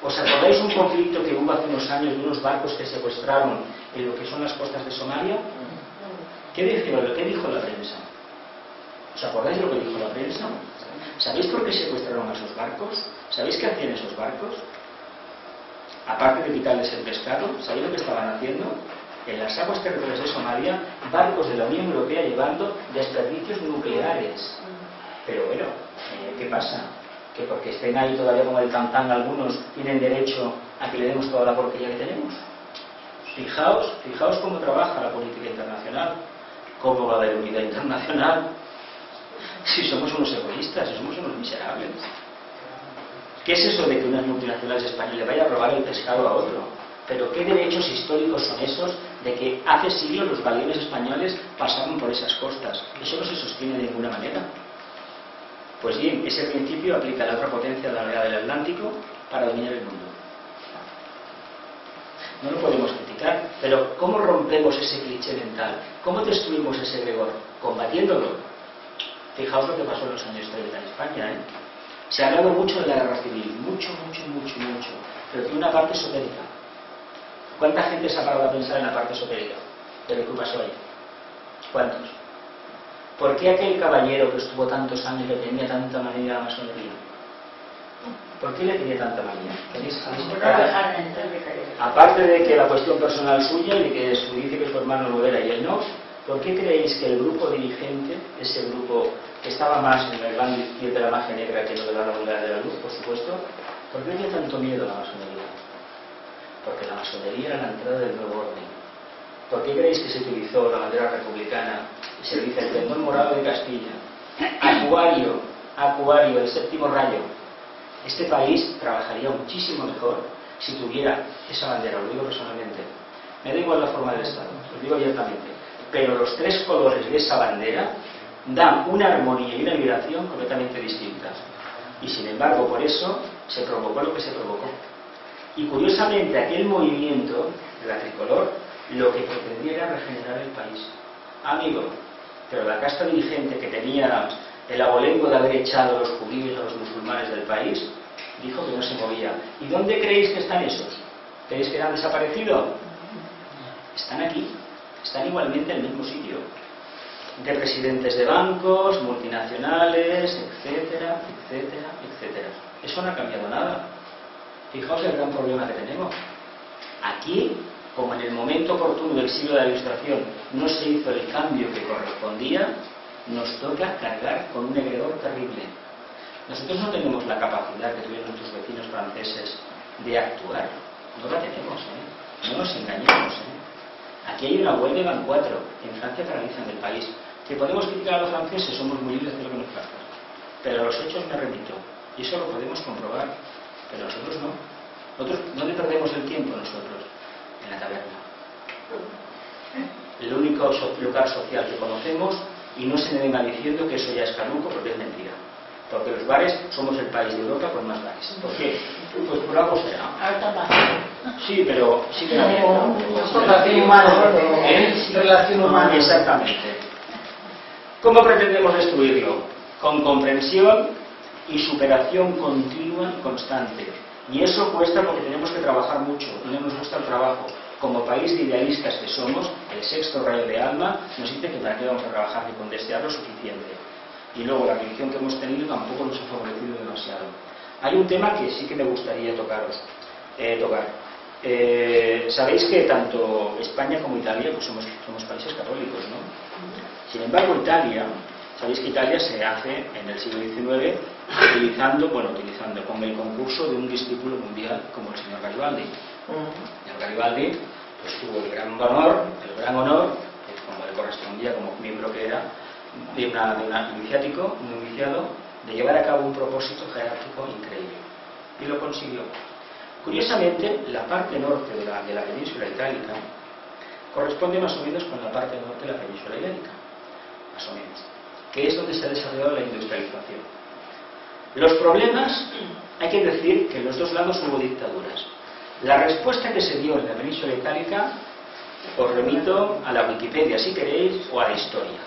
A: ¿Os acordáis un conflicto que hubo hace unos años de unos barcos que secuestraron en lo que son las costas de Somalia? ¿Qué dijo la prensa? ¿Os acordáis de lo que dijo la prensa? ¿Sabéis por qué secuestraron a esos barcos? ¿Sabéis qué hacían esos barcos? Aparte de quitarles el pescado, ¿sabéis lo que estaban haciendo? En las aguas territoriales de Somalia, barcos de la Unión Europea llevando desperdicios nucleares. Pero bueno, ¿qué pasa? ¿Que porque estén ahí todavía como el Cantán algunos tienen derecho a que le demos toda la porquería que tenemos? Fijaos cómo trabaja la política internacional. ¿Cómo va a haber unidad internacional? Si somos unos egoístas, si somos unos miserables. ¿Qué es eso de que unas multinacionales españolas le vayan a robar el pescado a otro? ¿Pero qué derechos históricos son esos de que hace siglos los galeones españoles pasaron por esas costas? Eso no se sostiene de ninguna manera. Pues bien, ese principio aplica a la otra potencia de la realidad del Atlántico para dominar el mundo. No lo podemos criticar, pero ¿cómo rompemos ese cliché mental? ¿Cómo destruimos ese rigor? Combatiéndolo. Fijaos lo que pasó en los años 30 en España, ¿eh? Se ha hablado mucho de la guerra civil, mucho, pero tiene una parte esotérica. ¿Cuánta gente se ha parado a pensar en la parte esotérica de lo que pasó ahí? ¿Cuántos? ¿Por qué aquel caballero que estuvo tantos años le tenía tanta manía a la masonería? ¿Por qué le tenía tanta manía? Aparte de que la cuestión personal suya y de que dice que su hermano lo era y él no, ¿por qué creéis que el grupo dirigente, ese grupo que estaba más en el bando de la magia negra que en lo de la unidad de la luz, por supuesto, ¿por qué tenía tanto miedo a la masonería? Porque la masonería era la entrada del nuevo orden. ¿Por qué creéis que se utilizó la bandera republicana y se dice el pendón morado de Castilla? Acuario, el séptimo rayo. Este país trabajaría muchísimo mejor si tuviera esa bandera, lo digo personalmente. Me da igual la forma del Estado, lo digo abiertamente. Pero los tres colores de esa bandera dan una armonía y una vibración completamente distintas. Y sin embargo, por eso se provocó lo que se provocó. Y curiosamente, aquel movimiento de la tricolor lo que pretendía era regenerar el país. Amigo, pero la casta dirigente que tenía el abolengo de haber echado a los judíos y a los musulmanes del país, dijo que no se movía. ¿Y dónde creéis que están esos? ¿Creéis que han desaparecido? Están aquí, están igualmente en el mismo sitio. De presidentes de bancos, multinacionales, etcétera, etcétera, etcétera. Eso no ha cambiado nada. Fijaos el gran problema que tenemos. Aquí, como en el momento oportuno del siglo de la Ilustración no se hizo el cambio que correspondía, nos toca cargar con un egregor terrible. Nosotros no tenemos la capacidad que tuvieron nuestros vecinos franceses de actuar. No la tenemos, ¿eh? No nos engañemos, ¿eh? Aquí hay una huelga y van 4. En Francia paralizan el país. Que podemos criticar a los franceses, somos muy libres de lo que nos pasa. Pero a los hechos me remito. Y eso lo podemos comprobar. Pero nosotros no. Nosotros, ¿dónde perdemos el tiempo nosotros? En la taberna. El único lugar social que conocemos, y no se me venga diciendo que eso ya es caduco, porque es mentira. Porque los bares somos el país de Europa con más bares. ¿Por qué? Pues por algo será. Sí, pero sí que no.
B: Relación humana.
A: Relación humana. Exactamente. ¿Cómo pretendemos destruirlo? Con comprensión y superación continua y constante. Y eso cuesta porque tenemos que trabajar mucho y no nos gusta el trabajo. Como país de idealistas que somos, el sexto rayo de alma nos dice que para qué vamos a trabajar ni con desear lo suficiente. Y luego la religión que hemos tenido tampoco nos ha favorecido demasiado. Hay un tema que sí que me gustaría tocar. Sabéis que tanto España como Italia pues somos países católicos, ¿no? Sin embargo, Italia, sabéis que Italia se hace en el siglo XIX utilizando con el concurso de un discípulo mundial como el señor Garibaldi. El señor Garibaldi pues tuvo el gran honor, como le correspondía como miembro que era, de un iniciado, de llevar a cabo un propósito jerárquico increíble. Y lo consiguió. Curiosamente, la parte norte de la península itálica corresponde más o menos con la parte norte de la península ibérica, más o menos, que es donde se ha desarrollado la industrialización. Los problemas, hay que decir que en los dos lados hubo dictaduras. La respuesta que se dio en la península itálica, os remito a la Wikipedia si queréis, o a la historia.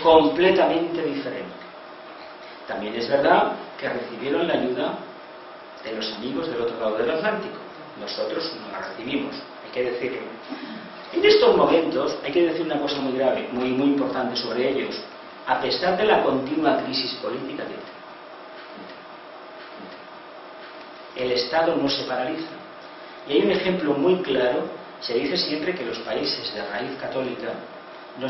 A: Completamente diferente. También es verdad que recibieron la ayuda de los amigos del otro lado del Atlántico. Nosotros no la recibimos, hay que decirlo. En estos momentos hay que decir una cosa muy grave, muy importante sobre ellos. A pesar de la continua crisis política, el Estado no se paraliza. Y hay un ejemplo muy claro. Se dice siempre que los países de raíz católica no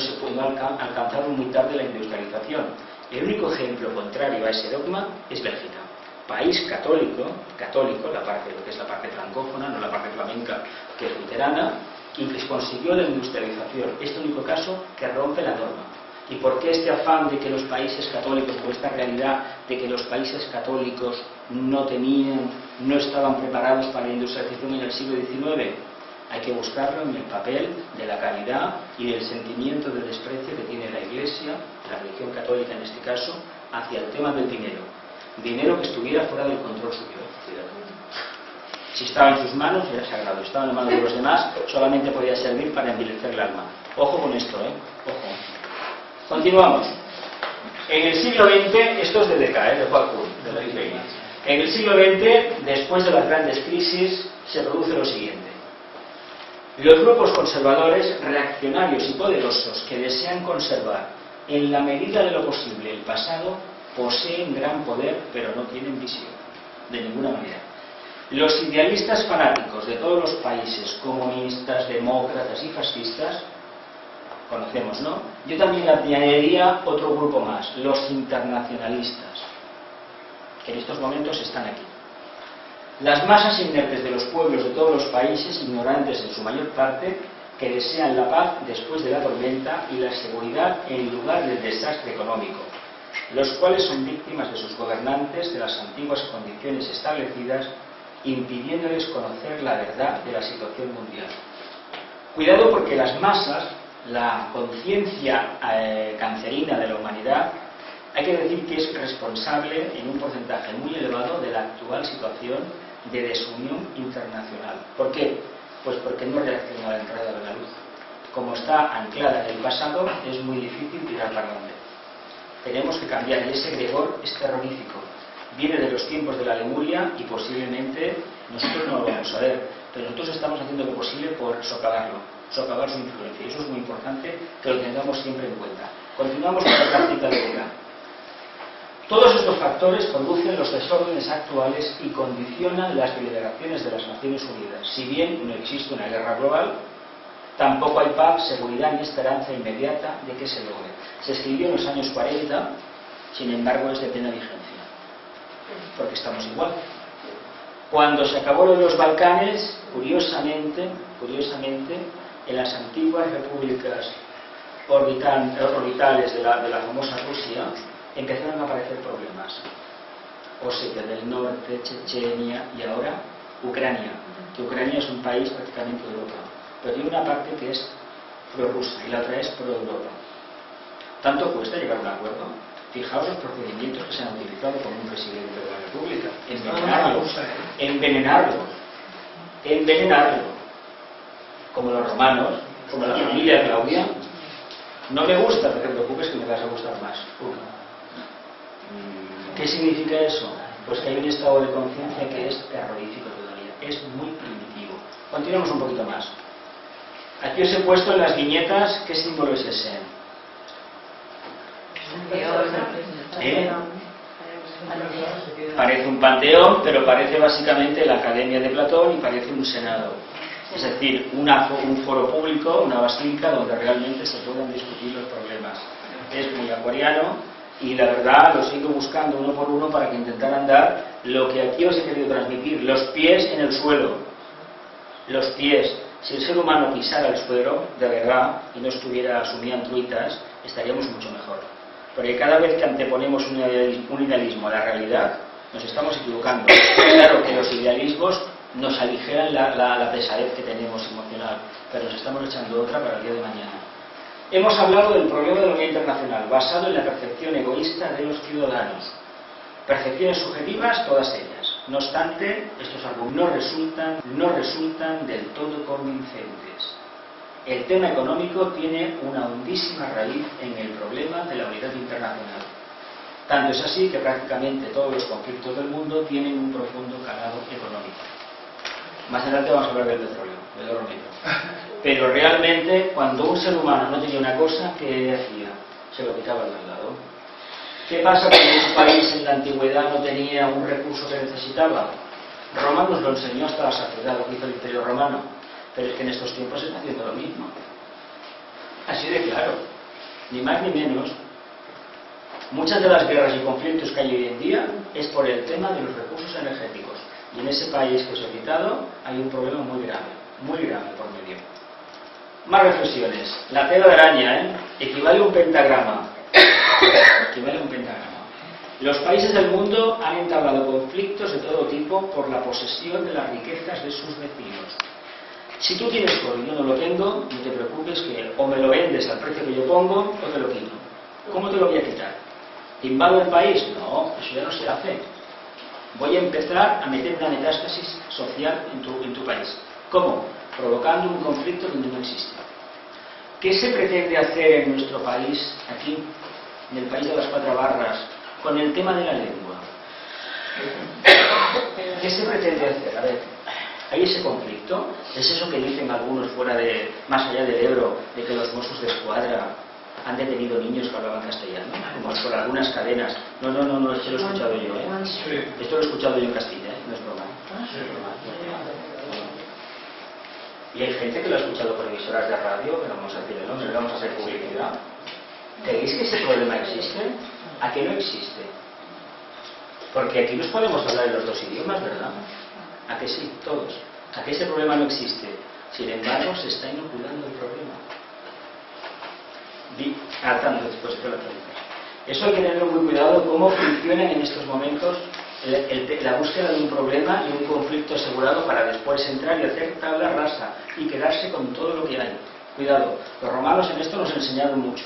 A: alcanzaron muy tarde la industrialización. El único ejemplo contrario a ese dogma es Bélgica. País católico, la parte, lo que es la parte francófona, no la parte flamenca, que es luterana, y que consiguió la industrialización. Es el único caso que rompe la norma. ¿Y por qué este afán de que los países católicos, o esta realidad de que los países católicos no estaban preparados para la industrialización en el siglo XIX? Hay que buscarlo en el papel de la caridad y del sentimiento de desprecio que tiene la Iglesia, la religión católica en este caso, hacia el tema del dinero. Dinero que estuviera fuera del control suyo. Si estaba en sus manos era sagrado, si estaba en manos de los demás solamente podía servir para envilecer el alma. Ojo con esto, ojo. Continuamos. En el siglo XX, esto es de Deca, de Walpole, de la Wikipedia. En el siglo XX, después de las grandes crisis, se produce lo siguiente. Los grupos conservadores, reaccionarios y poderosos que desean conservar En la medida de lo posible, el pasado poseen gran poder, pero no tienen visión, de ninguna manera. Los idealistas fanáticos de todos los países, comunistas, demócratas y fascistas, conocemos, ¿no? Yo también añadiría otro grupo más, los internacionalistas, que en estos momentos están aquí. Las masas inertes de los pueblos de todos los países, ignorantes en su mayor parte, que desean la paz después de la tormenta y la seguridad en lugar del desastre económico, los cuales son víctimas de sus gobernantes de las antiguas condiciones establecidas, impidiéndoles conocer la verdad de la situación mundial. Cuidado, porque las masas, la conciencia cancerina de la humanidad, hay que decir que es responsable en un porcentaje muy elevado de la actual situación de desunión internacional. ¿Por qué? Pues porque no reaccionó a la entrada de la luz. Como está anclada en el pasado, es muy difícil tirar para adelante. Tenemos que cambiar, y ese egregor es terrorífico. Viene de los tiempos de la Lemuria y posiblemente nosotros no lo vamos a ver, pero nosotros estamos haciendo lo posible por socavarlo, socavar su influencia, y eso es muy importante que lo tengamos siempre en cuenta. Continuamos con la práctica de vida. Todos estos factores conducen los desórdenes actuales y condicionan las deliberaciones de las Naciones Unidas. Si bien no existe una guerra global, tampoco hay paz, seguridad ni esperanza inmediata de que se logre. Se escribió en los años 40, sin embargo es de plena vigencia, porque estamos igual. Cuando se acabó lo de los Balcanes, curiosamente, en las antiguas repúblicas orbitales de la famosa Rusia, empezaron a aparecer problemas. Osetia del Norte, Chechenia y ahora Ucrania, que Ucrania es un país prácticamente de Europa, pero tiene una parte que es prorrusa y la otra es pro-Europa. Tanto cuesta llegar a un acuerdo. Fijaos los procedimientos que se han utilizado con un presidente de la República: envenenarlo, como los romanos, como la familia Claudia. No me gusta, pero no te preocupes que me vas a gustar más. ¿Qué significa eso? Pues que hay un estado de conciencia que es terrorífico todavía, es muy primitivo. Continuamos un poquito más. Aquí os he puesto en las viñetas, ¿qué símbolo es ese? Parece un panteón, pero parece básicamente la Academia de Platón y parece un senado. Es decir, un foro público, una basílica donde realmente se puedan discutir los problemas. Es muy acuariano. Y la verdad los sigo buscando uno por uno para que intentaran dar lo que aquí os he querido transmitir: los pies en el suelo. Los pies. Si el ser humano pisara el suelo de verdad y no estuviera asumiendo truitas, estaríamos mucho mejor. Porque cada vez que anteponemos un idealismo a la realidad, nos estamos equivocando. Claro que los idealismos nos aligeran la pesadez que tenemos emocional, pero nos estamos echando otra para el día de mañana. Hemos hablado del problema de la unidad internacional, basado en la percepción egoísta de los ciudadanos. Percepciones subjetivas, todas ellas. No obstante, estos argumentos no resultan del todo convincentes. El tema económico tiene una hondísima raíz en el problema de la unidad internacional. Tanto es así que prácticamente todos los conflictos del mundo tienen un profundo calado económico. Más adelante vamos a hablar del petróleo, del oro negro. Pero realmente, cuando un ser humano no tenía una cosa, ¿qué hacía? Se lo quitaba al lado. ¿Qué pasa cuando un país en la antigüedad no tenía un recurso que necesitaba? Roma nos lo enseñó hasta la saciedad, lo que hizo el Imperio Romano. Pero es que en estos tiempos se está haciendo lo mismo. Así de claro, ni más ni menos. Muchas de las guerras y conflictos que hay hoy en día es por el tema de los recursos energéticos. Y en ese país que os he citado hay un problema muy grave por medio. Más reflexiones. La tela de araña, equivale a un pentagrama. Los países del mundo han entablado conflictos de todo tipo por la posesión de las riquezas de sus vecinos. Si tú tienes oro y yo no lo tengo, no te preocupes que o me lo vendes al precio que yo pongo o te lo quito. ¿Cómo te lo voy a quitar? ¿Invado el país? No, eso ya no se hace. Voy a empezar a meter una metástasis social en tu país. ¿Cómo? Provocando un conflicto donde no existe. ¿Qué se pretende hacer en nuestro país, aquí, en el país de las 4 barras, con el tema de la lengua? ¿Qué se pretende hacer? A ver, ¿hay ese conflicto? ¿Es eso que dicen algunos más allá del Ebro, de que los Mossos de Escuadra Han detenido niños que hablaban castellano, como por algunas cadenas. No, esto lo he escuchado yo, ¿eh? Esto lo he escuchado yo en Castilla, ¿eh? No es broma. Y hay gente que lo ha escuchado por emisoras de radio, que no vamos a decir el nombre, no vamos a hacer publicidad. ¿Creéis que ese problema existe? ¿A qué no existe? Porque aquí nos podemos hablar en los dos idiomas, ¿verdad? ¿A que sí? Todos. ¿A que ese problema no existe? Sin embargo, se está inoculando el problema. Tanto después que lo actualizas. Eso hay que tener muy cuidado cómo funcionan en estos momentos la búsqueda de un problema y un conflicto asegurado para después entrar y hacer tabla rasa y quedarse con todo lo que hay. Cuidado, los romanos en esto nos enseñaron mucho.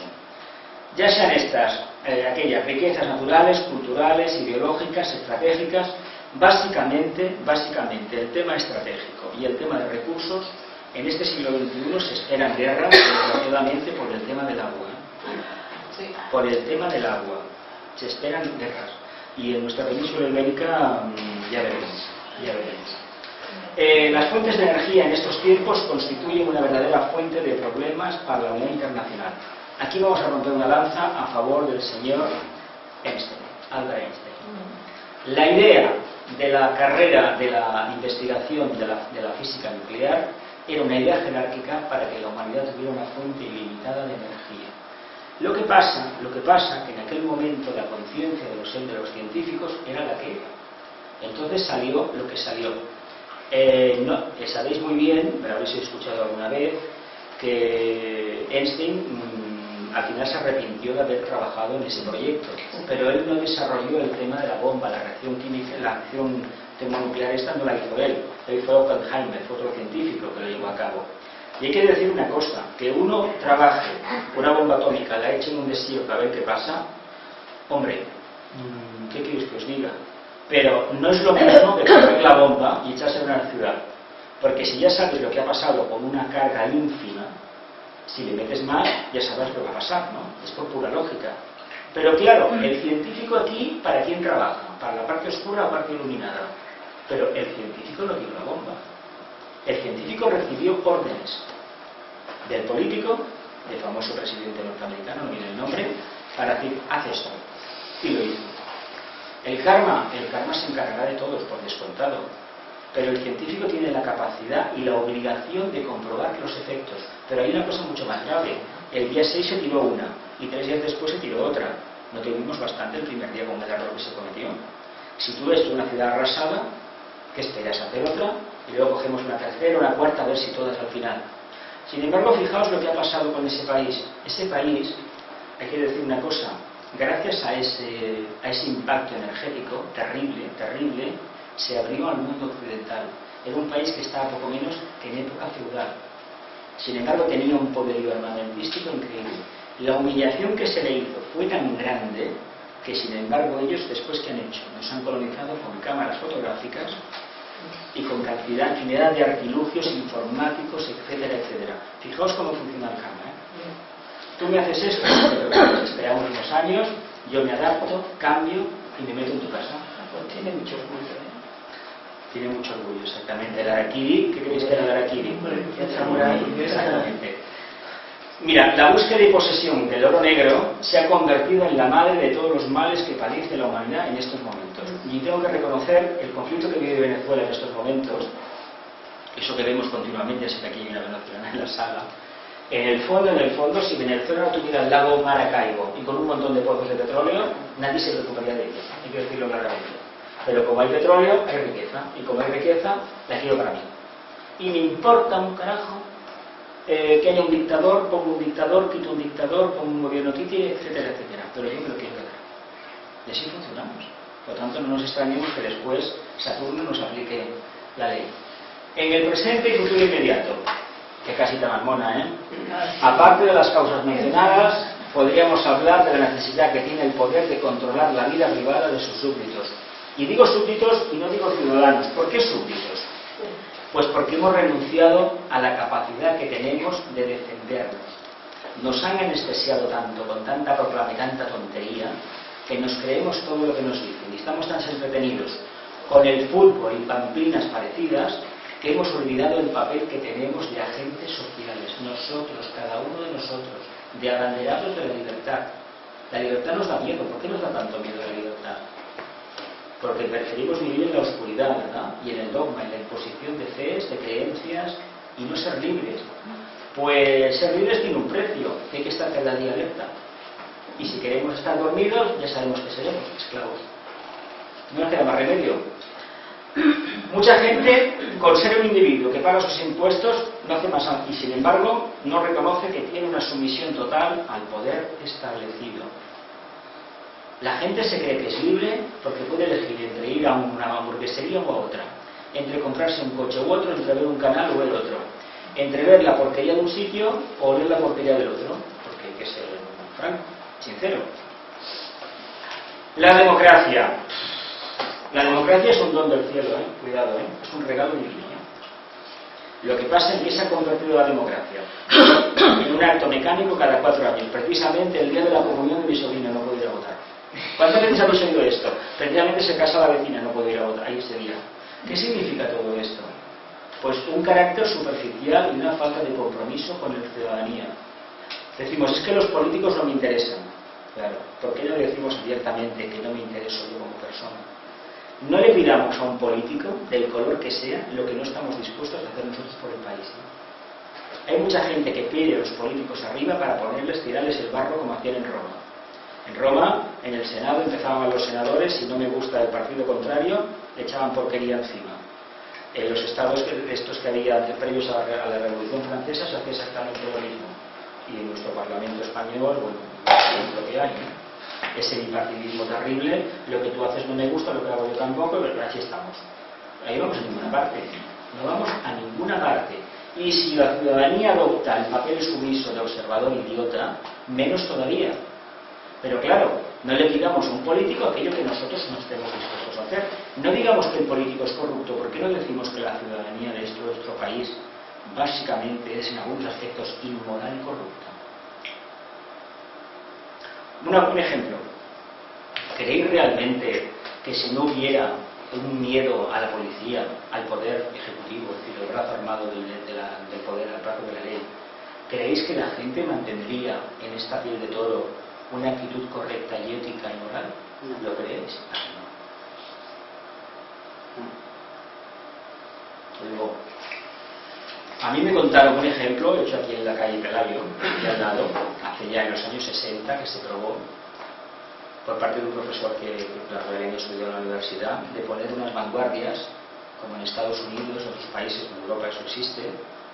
A: Ya sean estas, aquellas riquezas naturales, culturales, ideológicas, estratégicas, básicamente el tema estratégico y el tema de recursos en este siglo XXI se esperan guerras, desgraciadamente, por el tema del agua. Por el tema del agua. Se esperan guerras. Y en nuestra península ibérica ya veremos. Las fuentes de energía en estos tiempos constituyen una verdadera fuente de problemas para la Unión Internacional. Aquí vamos a romper una lanza a favor del señor Einstein, Albert Einstein. La idea de la carrera de la investigación de la física nuclear era una idea jerárquica para que la humanidad tuviera una fuente ilimitada de energía. Lo que pasa que en aquel momento la conciencia de los científicos era la que era. Entonces salió lo que salió. Sabéis muy bien, pero habéis escuchado alguna vez, que Einstein al final se arrepintió de haber trabajado en ese proyecto, pero él no desarrolló el tema de la bomba, la reacción química, la acción termonuclear esta no la hizo él, lo hizo Oppenheimer, fue otro científico que lo llevó a cabo. Y hay que decir una cosa, que uno trabaje una bomba atómica, la eche en un desierto a ver qué pasa, hombre, ¿qué queréis que os diga? Pero no es lo mismo que coger la bomba y echarse en una ciudad, porque si ya sabes lo que ha pasado con una carga ínfima, si le metes más, ya sabes lo que va a pasar, ¿no? Es por pura lógica. Pero claro, el científico aquí, ¿para quién trabaja? ¿Para la parte oscura o la parte iluminada? Pero el científico no tiene una bomba. El científico recibió órdenes del político, del famoso presidente norteamericano, no viene el nombre, para decir, haz esto. Y lo hizo. El karma se encargará de todos, por descontado. Pero el científico tiene la capacidad y la obligación de comprobar los efectos. Pero hay una cosa mucho más grave. El día 6 se tiró una y 3 días después se tiró otra. No tuvimos bastante el primer día con el error que se cometió. Si tú ves una ciudad arrasada, ¿qué esperas? Hacer otra y luego cogemos una tercera, una cuarta, a ver si todas al final. Sin embargo, fijaos lo que ha pasado con ese país. Ese país, hay que decir una cosa, gracias a ese impacto energético terrible, se abrió al mundo occidental. Era un país que estaba poco menos que en época feudal. Sin embargo, tenía un poderío armamentístico increíble. La humillación que se le hizo fue tan grande que, sin embargo, ellos después que han hecho, nos han colonizado con cámaras fotográficas y con infinidad de artilugios informáticos, etcétera, etcétera. Fijaos cómo funciona el karma, ¿eh? Tú me haces esto, esperamos unos años, yo me adapto, cambio y me meto en tu casa.
B: Pues tiene mucho orgullo, ¿eh?
A: Tiene mucho orgullo, exactamente. El harakiri, ¿qué creéis que era el harakiri? Exactamente. Mira, la búsqueda y posesión del oro negro se ha convertido en la madre de todos los males que padece la humanidad en estos momentos. Y tengo que reconocer el conflicto que vive Venezuela en estos momentos, eso que vemos continuamente, sé que aquí hay una venezolana en la sala. En el fondo, si Venezuela tuviera el lago Maracaibo y con un montón de pozos de petróleo, nadie se preocuparía de ello, hay que decirlo claramente. Pero como hay petróleo, hay riqueza, y como hay riqueza, la quiero para mí. Y me importa un carajo que haya un dictador, pongo un dictador, quito un dictador, pongo un gobierno títere, etcétera, etcétera. Pero yo me lo quiero quedar. Y así funcionamos. Por lo tanto, no nos extrañemos que después Saturno nos aplique la ley. En el presente y futuro inmediato, que casi tan mona, ¿eh? Aparte de las causas mencionadas, podríamos hablar de la necesidad que tiene el poder de controlar la vida privada de sus súbditos. Y digo súbditos y no digo ciudadanos. ¿Por qué súbditos? Pues porque hemos renunciado a la capacidad que tenemos de defendernos. Nos han anestesiado tanto, con tanta proclama y tanta tontería, que nos creemos todo lo que nos dicen. Y estamos tan entretenidos con el fútbol y pamplinas parecidas, que hemos olvidado el papel que tenemos de agentes sociales. Nosotros, cada uno de nosotros, de abanderados de la libertad. La libertad nos da miedo. ¿Por qué nos da tanto miedo la libertad? Porque preferimos vivir en la oscuridad, ¿verdad? Y en el dogma, en la imposición de fees, de creencias, y no ser libres. Pues ser libres tiene un precio, hay que estar cada día alerta. Y si queremos estar dormidos, ya sabemos que seremos esclavos. No nos queda más remedio. Mucha gente, con ser un individuo que paga sus impuestos, no hace más y sin embargo no reconoce que tiene una sumisión total al poder establecido. La gente se cree que es libre porque puede elegir entre ir a una hamburguesería o a otra, entre comprarse un coche u otro, entre ver un canal o el otro, entre ver la porquería de un sitio o ver la porquería del otro, porque hay que ser franco, sincero. La democracia. La democracia es un don del cielo, cuidado, es un regalo divino. Lo que pasa es que se ha convertido la democracia en un acto mecánico cada 4 años. Precisamente el día de la comunión de mi sobrino no puedo ir a votar. ¿Cuántas veces habéis oído esto? Precisamente se casa la vecina, no puedo ir a votar, ahí ese día. ¿Qué significa todo esto? Pues un carácter superficial y una falta de compromiso con la ciudadanía. Decimos, es que los políticos no me interesan. Claro, ¿por qué no decimos abiertamente que no me intereso yo como persona? No le pidamos a un político, del color que sea, lo que no estamos dispuestos a hacer nosotros por el país. Hay mucha gente que pide a los políticos arriba para ponerles, tirarles el barro como hacían en Roma. En Roma, en el Senado, empezaban a los senadores, si no me gusta el partido contrario, le echaban porquería encima. En los estados estos que había previos a la Revolución Francesa se hacía exactamente lo mismo. Y en nuestro Parlamento español, bueno, es lo que hay, ese bipartidismo terrible, lo que tú haces no me gusta, lo que hago yo tampoco, pero así estamos. Ahí vamos a ninguna parte, no vamos a ninguna parte. Y si la ciudadanía adopta el papel sumiso de observador idiota, menos todavía. Pero claro, no le pidamos a un político aquello que nosotros no estemos dispuestos a hacer. No digamos que el político es corrupto, ¿por qué no decimos que la ciudadanía de nuestro país básicamente es en algunos aspectos inmoral y corrupta? Un ejemplo. ¿Creéis realmente que si no hubiera un miedo a la policía, al poder ejecutivo, es decir, el brazo armado del poder, al brazo de la ley, creéis que la gente mantendría en esta piel de toro una actitud correcta y ética y moral? ¿Lo creéis? Luego, a mí me contaron un ejemplo hecho aquí en la calle Pelayo, que al lado, hace ya en los años 60, que se probó por parte de un profesor que claramente estudió en la universidad, de poner unas vanguardias, como en Estados Unidos, en otros países, en Europa eso existe,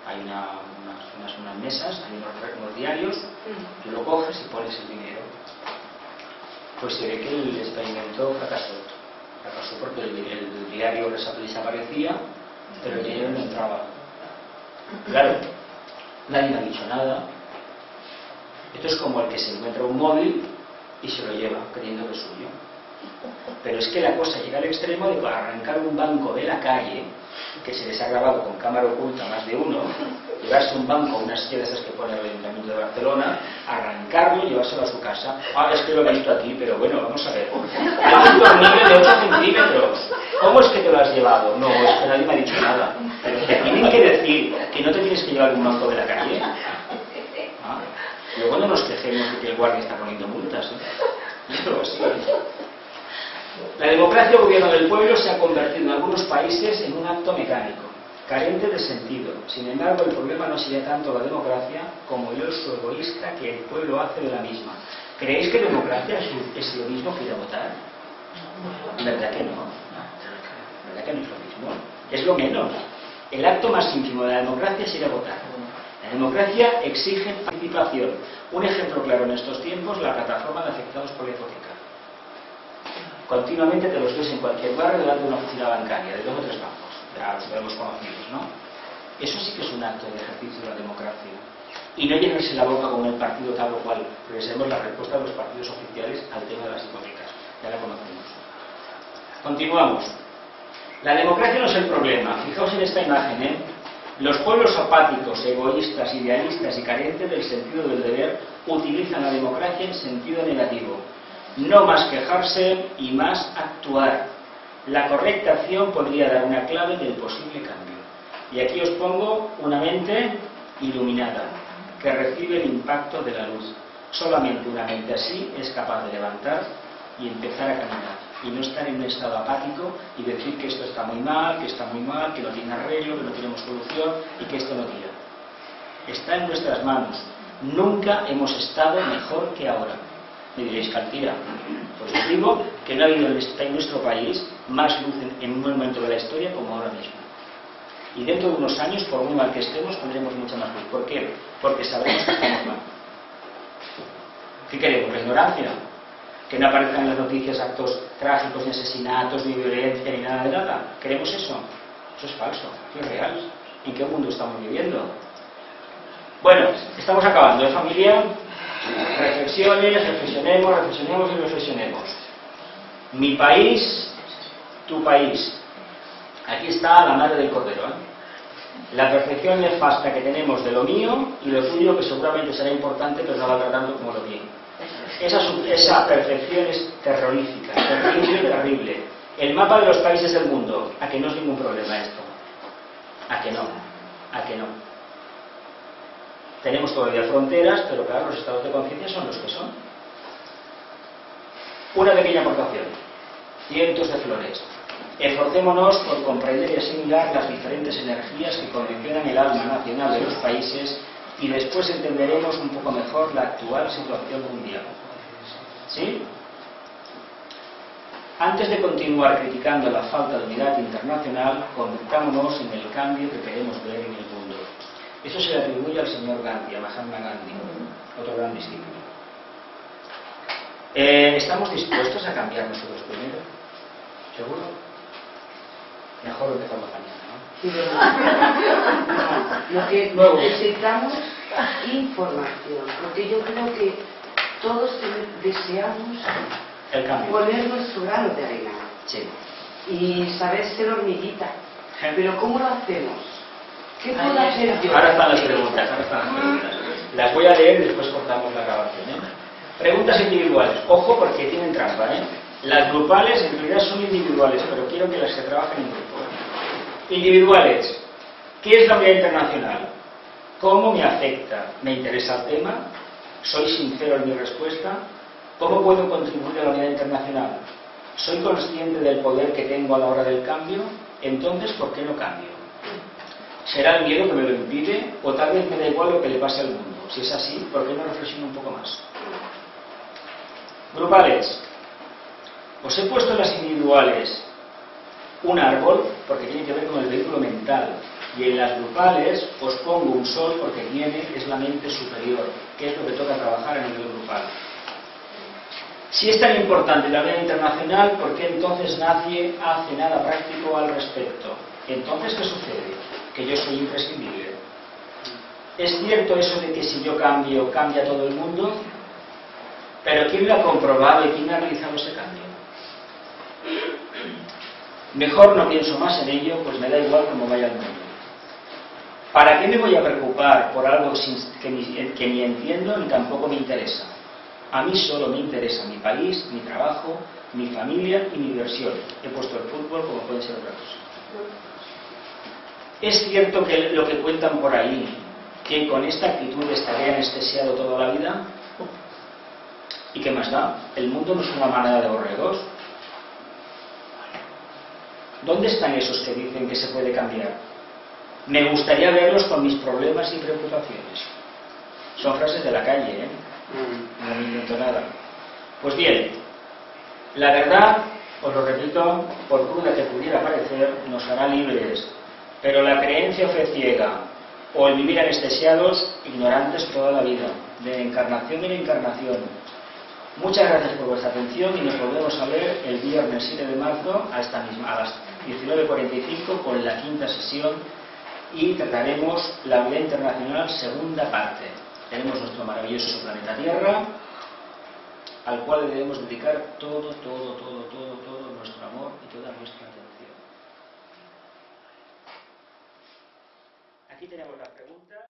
A: hay unas mesas, hay unos diarios, tú lo coges y pones el dinero. Pues se ve que el experimento fracasó porque el diario desaparecía, pero el dinero no entraba. Claro, nadie me ha dicho nada. Esto es como el que se encuentra un móvil y se lo lleva creyendo que es suyo. Pero es que la cosa llega al extremo de arrancar un banco de la calle, que se les ha grabado con cámara oculta más de uno, llevarse un banco, una silla de esas que pone el Ayuntamiento de Barcelona, arrancarlo y llevárselo a su casa. Es que lo he visto aquí, pero bueno, vamos a ver. Hay un tornillo de 8 centímetros. ¿Cómo es que te lo has llevado? No, es que nadie me ha dicho nada. Pero te tienen que decir que no te tienes que llevar un banco de la calle. Luego no nos quejemos de que el guardia está poniendo multas. Esto así. La democracia o gobierno del pueblo se ha convertido en algunos países en un acto mecánico, carente de sentido. Sin embargo, el problema no sería tanto la democracia como el uso egoísta que el pueblo hace de la misma. ¿Creéis que democracia es lo mismo que ir a votar? ¿Verdad que no? ¿Verdad que no es lo mismo? Es lo menos. El acto más íntimo de la democracia es ir a votar. La democracia exige participación. Un ejemplo claro en estos tiempos, la plataforma de afectados por la hipoteca. Continuamente te los ves en cualquier barrio delante de una oficina bancaria, de 2 o 3 bancos, ya los vemos conocidos, ¿no? Eso sí que es un acto de ejercicio de la democracia. Y no llenarse la boca con el partido tal o cual, porque sabemos la respuesta de los partidos oficiales al tema de las hipotecas, ya la conocemos. Continuamos. La democracia no es el problema, fijaos en esta imagen, Los pueblos apáticos, egoístas, idealistas y carentes del sentido del deber utilizan la democracia en sentido negativo. No más quejarse y más actuar. La correcta acción podría dar una clave del posible cambio. Y aquí os pongo una mente iluminada, que recibe el impacto de la luz. Solamente una mente así es capaz de levantar y empezar a caminar, y no estar en un estado apático y decir que esto está muy mal, que no tiene arreglo, que no tenemos solución y que esto no tira. Está en nuestras manos. Nunca hemos estado mejor que ahora. Me diréis, Cantira, pues os digo que no ha habido en nuestro país más luz en un momento de la historia como ahora mismo. Y dentro de unos años, por muy mal que estemos, tendremos mucha más luz. ¿Por qué? Porque sabemos que estamos mal. ¿Qué queremos? ¿La ignorancia? Que no aparezcan en las noticias actos trágicos, ni asesinatos, ni violencia, ni nada de nada. ¿Queremos eso? Eso es falso, eso es real. ¿En qué mundo estamos viviendo? Bueno, estamos acabando, familia. Reflexionemos y reflexionemos. Mi país, tu país. Aquí está la madre del cordero, La percepción nefasta que tenemos de lo mío y lo tuyo, que seguramente será importante, pero no valdrá tanto como lo mío. Esa percepción es terrorífica, terrible. El mapa de los países del mundo, ¿a que no es ningún problema esto? ¿A que no? Tenemos todavía fronteras, pero claro, los estados de conciencia son los que son. Una pequeña aportación. Cientos de flores. Esforcémonos por comprender y asimilar las diferentes energías que condicionan el alma nacional de los países y después entenderemos un poco mejor la actual situación mundial. ¿Sí? Antes de continuar criticando la falta de unidad internacional, convirtámonos en el cambio que queremos ver en el mundo. Eso se le atribuye al señor Gandhi, a Mahatma Gandhi, otro gran discípulo. ¿Estamos dispuestos a cambiar nosotros primero? ¿Seguro? Mejor empezamos mañana, ¿no?
B: Lo que necesitamos información, porque yo creo que todos deseamos
A: el cambio,
B: poner nuestro grano de arena,
A: sí,
B: y saber ser hormiguita. Pero ¿cómo lo hacemos? ¿Qué puedo hacer yo?
A: Ahora están las preguntas. Las voy a leer y después cortamos la grabación. Preguntas individuales. Ojo, porque tienen trampa. Las grupales en realidad son individuales, pero quiero que las que trabajen en grupo. Individuales. ¿Qué es la unidad internacional? ¿Cómo me afecta? ¿Me interesa el tema? ¿Soy sincero en mi respuesta? ¿Cómo puedo contribuir a la unidad internacional? ¿Soy consciente del poder que tengo a la hora del cambio? Entonces, ¿por qué no cambio? ¿Será el miedo que me lo impide? ¿O tal vez me da igual lo que le pase al mundo? Si es así, ¿por qué no reflexiono un poco más? Grupales. Os he puesto en las individuales un árbol, porque tiene que ver con el vehículo mental. Y en las grupales os pongo un sol, porque es la mente superior, que es lo que toca trabajar a nivel grupal. Si es tan importante la unidad internacional, ¿por qué entonces nadie hace nada práctico al respecto? Entonces, ¿qué sucede? Que yo soy imprescindible. ¿Es cierto eso de que si yo cambio, cambia todo el mundo? Pero ¿quién lo ha comprobado y quién ha realizado ese cambio? Mejor no pienso más en ello, pues me da igual cómo vaya el mundo. ¿Para qué me voy a preocupar por algo que ni entiendo ni tampoco me interesa? A mí solo me interesa mi país, mi trabajo, mi familia y mi diversión. He puesto el fútbol como puede ser otra cosa. ¿Es cierto que lo que cuentan por ahí, que con esta actitud estaría anestesiado toda la vida? ¿Y qué más da? El mundo no es una manada de borregos. ¿Dónde están esos que dicen que se puede cambiar? Me gustaría verlos con mis problemas y preocupaciones. Son frases de la calle, no me invento nada. Pues bien, la verdad, os lo repito, por cruda que pudiera parecer, nos hará libres. Pero la creencia fue ciega, o el vivir anestesiados, ignorantes toda la vida, de encarnación en encarnación. Muchas gracias por vuestra atención y nos volvemos a ver el viernes 7 de marzo a las 19:45 con la quinta sesión y trataremos la unidad internacional segunda parte. Tenemos nuestro maravilloso planeta Tierra, al cual le debemos dedicar todo nuestro amor y toda nuestra atención. Aquí tenemos las preguntas.